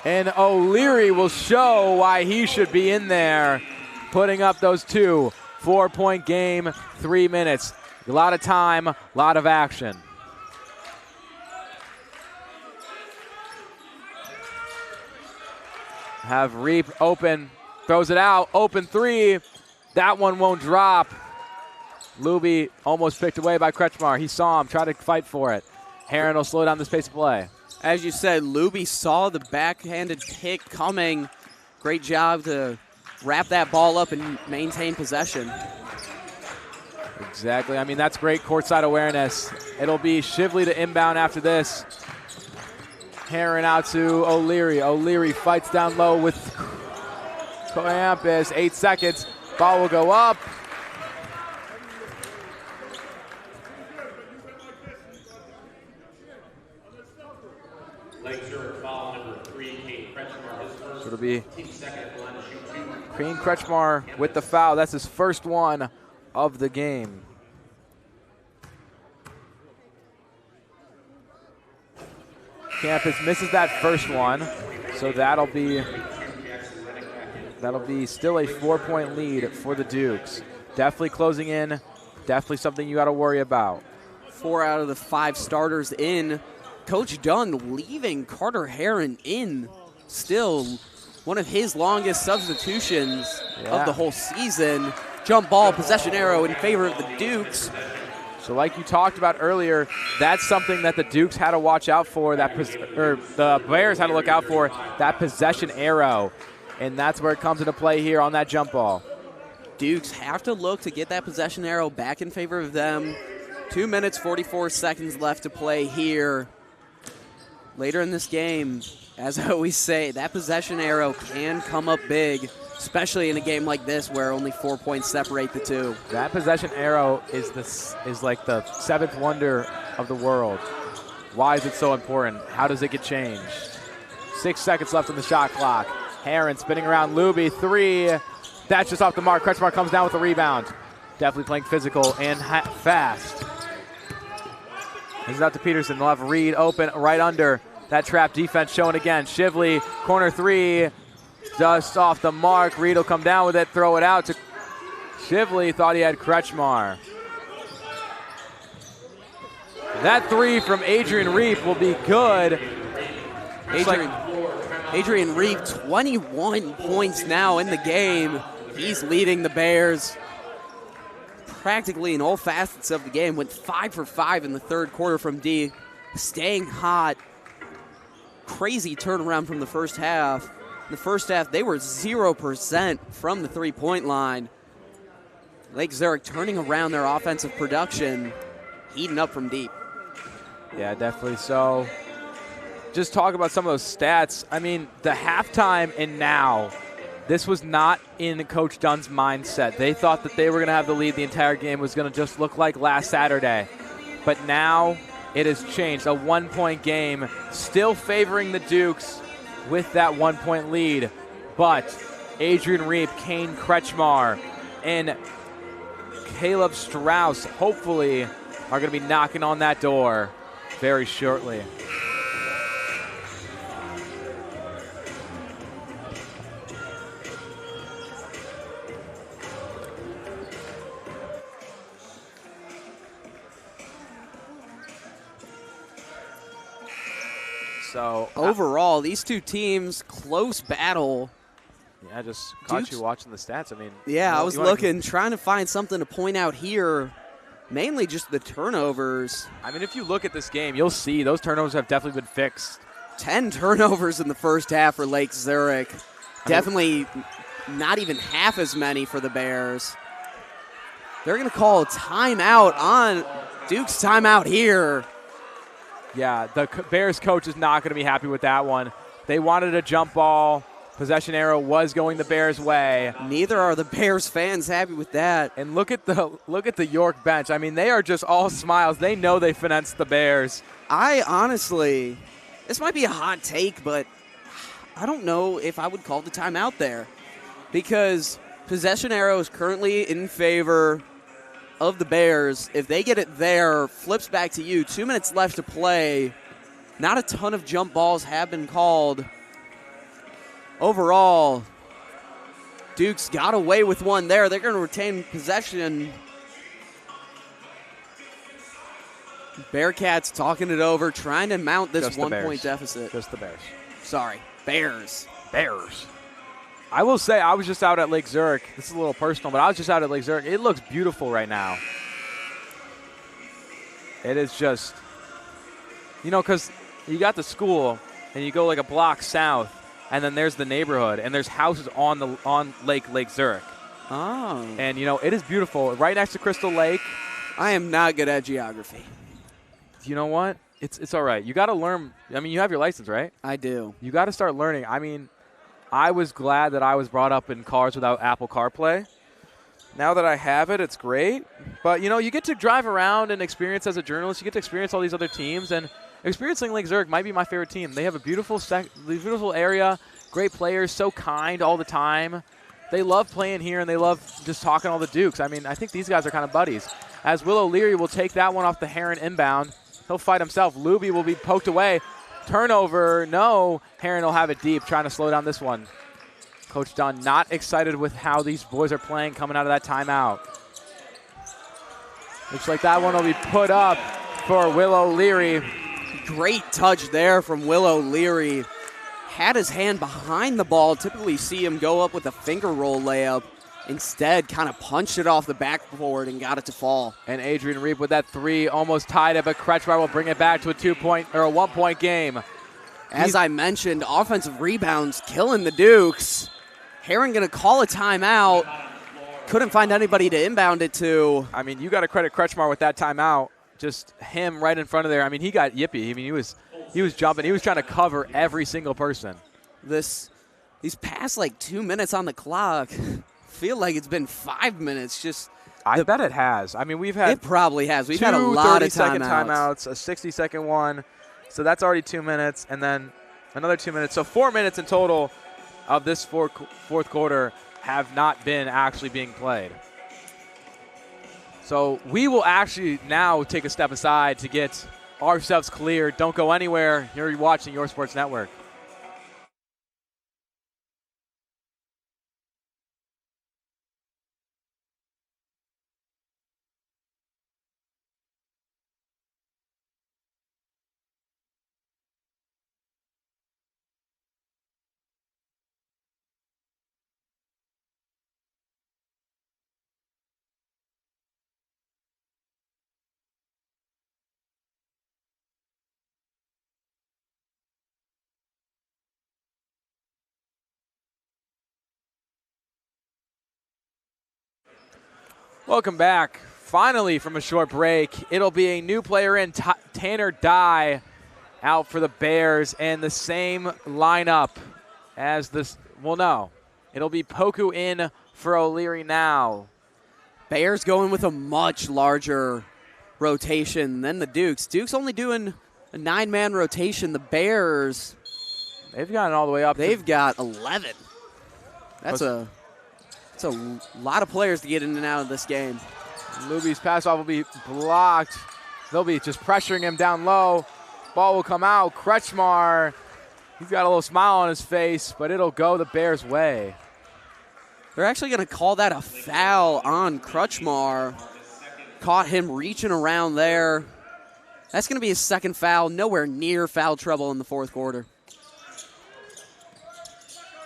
And O'Leary will show why he should be in there, putting up those 2. 4-point game, 3 minutes. A lot of time, a lot of action. Have Reep open, throws it out, open 3. That one won't drop. Luby almost picked away by Kretschmar. He saw him, tried to fight for it. Heron will slow down this pace of play. As you said, Luby saw the backhanded pick coming. Great job to wrap that ball up and maintain possession. Exactly. I mean, that's great courtside awareness. It'll be Shively to inbound after this. Herron out to O'Leary. O'Leary fights down low with Campus. 8 seconds. Ball will go up. Zurich foul number 3, Kane Kretschmar, his first. So it'll be Team second at the line to shoot 2. Kane Kretschmar with the foul. That's his first one of the game. Campus misses that first one, so that'll be still a 4-point lead for the Dukes. Definitely closing in. Definitely something you got to worry about. 4 out of the 5 starters in. Coach Dunn leaving Carter Herron in. Still one of his longest substitutions of the whole season. Jump ball, possession arrow in favor of the Dukes. So like you talked about earlier, that's something that the Dukes had to watch out for, the Bears had to look out for, that possession arrow. And that's where it comes into play here on that jump ball. Dukes have to look to get that possession arrow back in favor of them. 2 minutes, 44 seconds left to play here. Later in this game, as I always say, that possession arrow can come up big, especially in a game like this where only 4 points separate the two. That possession arrow is like the 7th wonder of the world. Why is it so important? How does it get changed? 6 seconds left on the shot clock. Herron spinning around Luby, 3. That's just off the mark. Kretschmar comes down with the rebound. Definitely playing physical and fast. This is out to Peterson. They'll have Reed open right under. That trap defense showing again. Shively, corner 3. Just off the mark. Reed will come down with it, throw it out to Shively. Thought he had Kretschmar. That 3 from Adrian Reep will be good. Adrian Reep, 21 points now in the game. He's leading the Bears practically in all facets of the game. Went 5 for 5 in the third quarter from D. Staying hot. Crazy turnaround from the first half. In the first half, they were 0% from the three-point line. Lake Zurich turning around their offensive production, heating up from deep. Yeah, definitely so. Just talk about some of those stats. I mean, the halftime and now, this was not in Coach Dunn's mindset. They thought that they were going to have the lead the entire game. It was going to just look like last Saturday. But now it has changed. A 1-point game, still favoring the Dukes with that 1-point lead. But Adrian Reep, Kane Kretschmar, and Caleb Strauss hopefully are going to be knocking on that door very shortly. So overall, these two teams, close battle. Yeah, I just caught you watching the stats. I mean, yeah, I was looking, trying to find something to point out here. Mainly just the turnovers. I mean, if you look at this game, you'll see those turnovers have definitely been fixed. 10 turnovers in the first half for Lake Zurich. Definitely not even half as many for the Bears. They're going to call a timeout on Duke's timeout here. Yeah, the Bears coach is not going to be happy with that one. They wanted a jump ball. Possession arrow was going the Bears' way. Neither are the Bears fans happy with that. And look at the York bench. I mean, they are just all smiles. They know they finessed the Bears. I honestly, this might be a hot take, but I don't know if I would call the timeout there. Because possession arrow is currently in favor of the Bears. If they get it there, flips back to you. 2 minutes left to play. Not a ton of jump balls have been called. Overall, Duke's got away with one there. They're going to retain possession. Bearcats talking it over, trying to mount this 1-point deficit. Just the Bears. Sorry, Bears. Bears. I will say I was just out at Lake Zurich. This is a little personal, but I was just out at Lake Zurich. It looks beautiful right now. It is just, because you got the school and you go like a block south, and then there's the neighborhood, and there's houses on Lake Zurich. Oh. And, it is beautiful. Right next to Crystal Lake. I am not good at geography. You know what? It's all right. You got to learn. I mean, you have your license, right? I do. You got to start learning. I mean, I was glad that I was brought up in cars without Apple CarPlay. Now that I have it, it's great. But, you get to drive around and experience as a journalist. You get to experience all these other teams. And experiencing Lake Zurich might be my favorite team. They have a beautiful area, great players, so kind all the time. They love playing here, and they love just talking to all the Dukes. I mean, I think these guys are kind of buddies. As Will O'Leary will take that one off the Heron inbound. He'll fight himself. Luby will be poked away. Turnover, no. Heron will have it deep, trying to slow down this one. Coach Dunn not excited with how these boys are playing coming out of that timeout. Looks like that one will be put up for Will O'Leary. Great touch there from Will O'Leary. Had his hand behind the ball. Typically see him go up with a finger roll layup. Instead, kind of punched it off the backboard and got it to fall. And Adrian Reep with that three, almost tied it, but Kretschmar will bring it back to a 1-point game. As I mentioned, offensive rebounds killing the Dukes. Heron going to call a timeout. Couldn't find anybody to inbound it to. I mean, you got to credit Kretschmar with that timeout. Just him right in front of there. I mean, he got yippy. I mean, he was jumping. He was trying to cover every single person. These past 2 minutes on the clock feel like it's been 5 minutes. I bet it has. I mean, it probably has. We've had a lot of 30-second timeouts, a 60-second one. So that's already 2 minutes, and then another 2 minutes. So 4 minutes in total of this fourth quarter have not been actually being played. So we will actually now take a step aside to get ourselves cleared. Don't go anywhere. You're watching Your Sports Network. Welcome back. Finally, from a short break, it'll be a new player in, Tanner Dye, out for the Bears, and the same lineup as this. Well, no. It'll be Poku in for O'Leary now. Bears going with a much larger rotation than the Dukes. Dukes only doing a 9-man rotation. The Bears, they've gotten all the way up. They've got 11. That's a lot of players to get in and out of this game. Luby's pass off will be blocked. They'll be just pressuring him down low. Ball will come out. Kretschmar, he's got a little smile on his face, but it'll go the Bears' way. They're actually going to call that a foul on Kretschmar. Caught him reaching around there. That's going to be his second foul. Nowhere near foul trouble in the fourth quarter.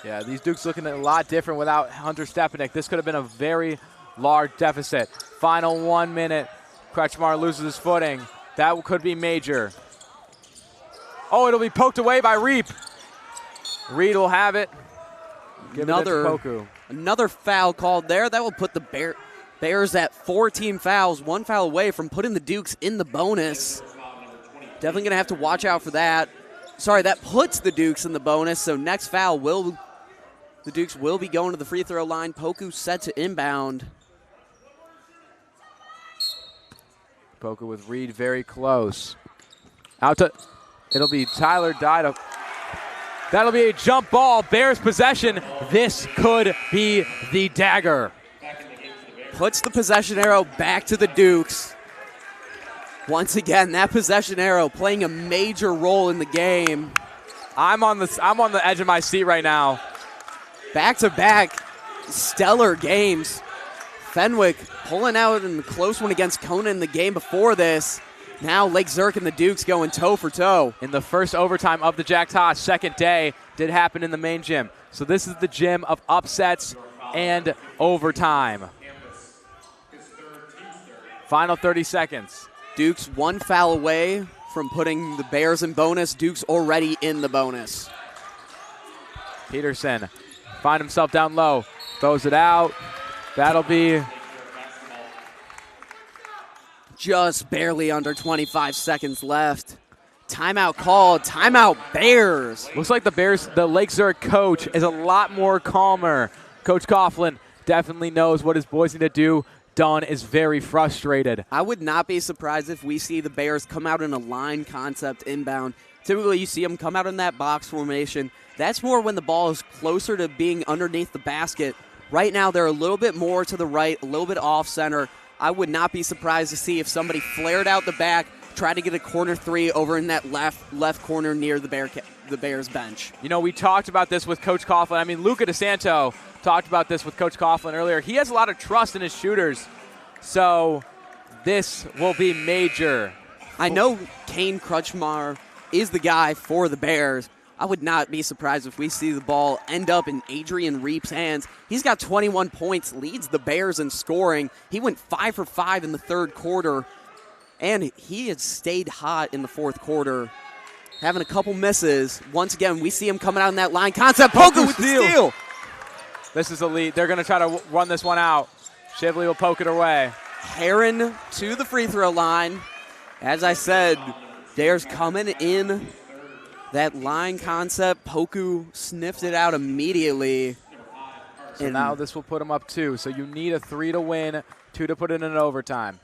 Yeah, these Dukes looking a lot different without Hunter Stepanek. This could have been a very large deficit. Final 1 minute. Kretschmar loses his footing. That could be major. Oh, it'll be poked away by Reep. Reed will have it. Another foul called there. That will put the Bears at 14 fouls. 1 foul away from putting the Dukes in the bonus. Definitely going to have to watch out for that. Sorry, that puts the Dukes in the bonus, so next foul the Dukes will be going to the free throw line. Poku set to inbound. Poku with Reed very close. It'll be Tyler Dye. That'll be a jump ball. Bears possession. This could be the dagger. Puts the possession arrow back to the Dukes. Once again, that possession arrow playing a major role in the game. I'm on the edge of my seat right now. Back-to-back stellar games. Fenwick pulling out in the close one against Kona in the game before this. Now Lake Zurich and the Dukes going toe for toe. In the first overtime of the Jack Tosh, second day, did happen in the main gym. So this is the gym of upsets and overtime. Final 30 seconds. Dukes 1 foul away from putting the Bears in bonus. Dukes already in the bonus. Peterson find himself down low, throws it out. That'll be just barely under 25 seconds left. Timeout called. Timeout Bears. Looks like the Lake Zurich coach is a lot more calmer. Coach Coughlin definitely knows what his boys need to do. Dunn is very frustrated. I would not be surprised if we see the Bears come out in a line concept inbound. Typically, you see them come out in that box formation. That's more when the ball is closer to being underneath the basket. Right now, they're a little bit more to the right, a little bit off center. I would not be surprised to see if somebody flared out the back, tried to get a corner three over in that left corner near the Bears bench. You know, we talked about this with Coach Coughlin. I mean, Luca DeSanto talked about this with Coach Coughlin earlier. He has a lot of trust in his shooters, so this will be major. I know Kane Crutchmar is the guy for the Bears. I would not be surprised if we see the ball end up in Adrian Reep's hands. He's got 21 points, leads the Bears in scoring. He went 5 for 5 in the third quarter, and he has stayed hot in the fourth quarter, having a couple misses. Once again, we see him coming out in that line concept. Poku with the steal. This is a lead. They're going to try to run this one out. Shively will poke it away. Heron to the free throw line. As I said, Bears coming in that line concept. Poku sniffed it out immediately. So now this will put him up 2. So you need a 3 to win, 2 to put it in overtime.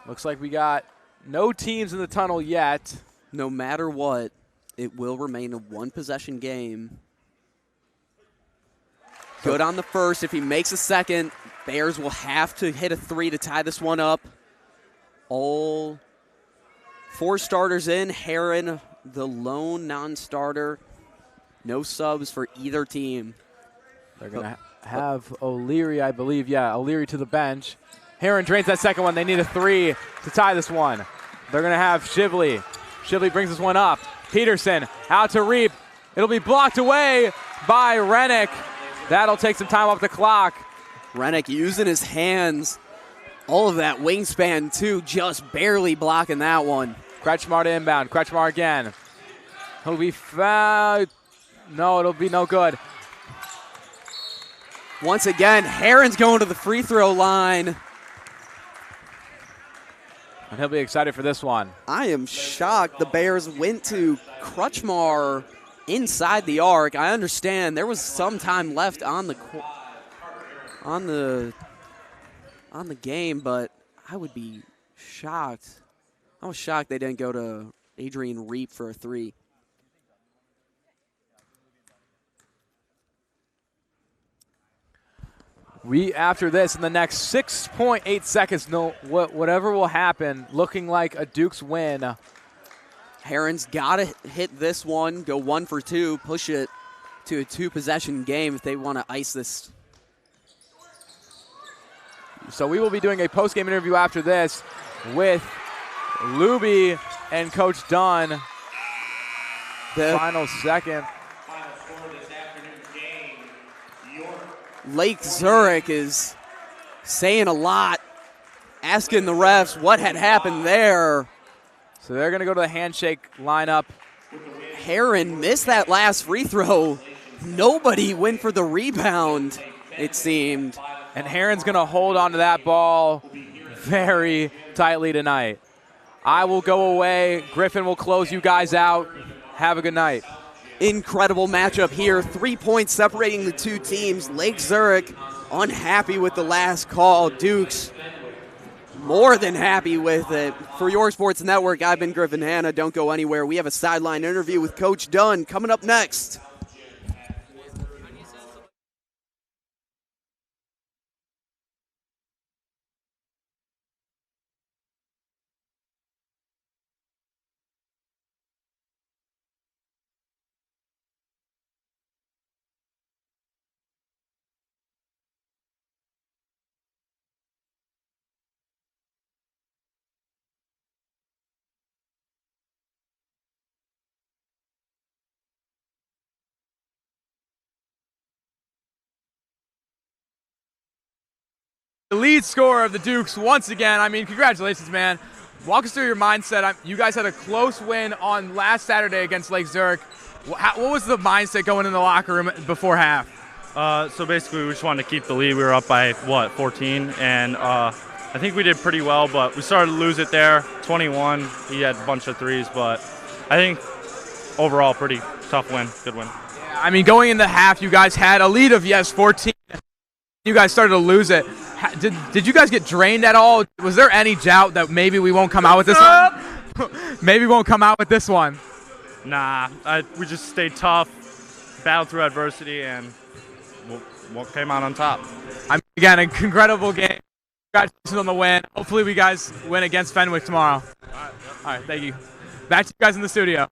Looks like we got no teams in the tunnel yet. No matter what, it will remain a one-possession game. Good on the first. If he makes a second, Bears will have to hit a 3 to tie this one up. All 4 starters in. Heron, the lone non-starter. No subs for either team. They're going to have O'Leary, I believe. Yeah, O'Leary to the bench. Heron drains that second one. They need a 3 to tie this one. They're going to have Shively. Shively brings this one up. Peterson out to Reap. It'll be blocked away by Rennick. That'll take some time off the clock. Rennick using his hands. All of that wingspan, too, just barely blocking that one. Kretschmar to inbound. Kretschmar again. He'll be fouled. No, it'll be no good. Once again, Heron's going to the free throw line. And he'll be excited for this one. I am shocked the Bears went to Kretschmar inside the arc. I understand there was some time left on the game, but I would be shocked. I was shocked they didn't go to Adrian Reap for a 3. After this, in the next 6.8 seconds, whatever will happen, looking like a Dukes win. Heron's got to hit this one, go 1 for 2, push it to a 2-possession game if they want to ice this. So we will be doing a post-game interview after this with Luby and Coach Dunn. The final second. Lake Zurich is saying a lot, asking the refs what had happened there. So they're going to go to the handshake lineup. Heron missed that last free throw. Nobody went for the rebound, it seemed. And Heron's going to hold on to that ball very tightly tonight. I will go away. Griffin will close you guys out. Have a good night. Incredible matchup here. 3 points separating the two teams. Lake Zurich unhappy with the last call. Dukes more than happy with it. For Your Sports Network, I've been Griffin Hanna. Don't go anywhere. We have a sideline interview with Coach Dunn coming up next. The lead scorer of the Dukes once again. I mean, congratulations, man. Walk us through your mindset. You guys had a close win on last Saturday against Lake Zurich. What was the mindset going in the locker room before half? So basically, we just wanted to keep the lead. We were up by, 14? And I think we did pretty well, but we started to lose it there. 21, he had a bunch of threes, but I think overall pretty tough win, good win. Yeah, I mean, going into half, you guys had a lead of, 14. You guys started to lose it. Did you guys get drained at all? Was there any doubt that maybe we won't come out with this one? Maybe we won't come out with this one. Nah, we just stayed tough, battled through adversity, and we came out on top. I mean, again, an incredible game. Congratulations on the win. Hopefully we guys win against Fenwick tomorrow. All right, thank you. Back to you guys in the studio.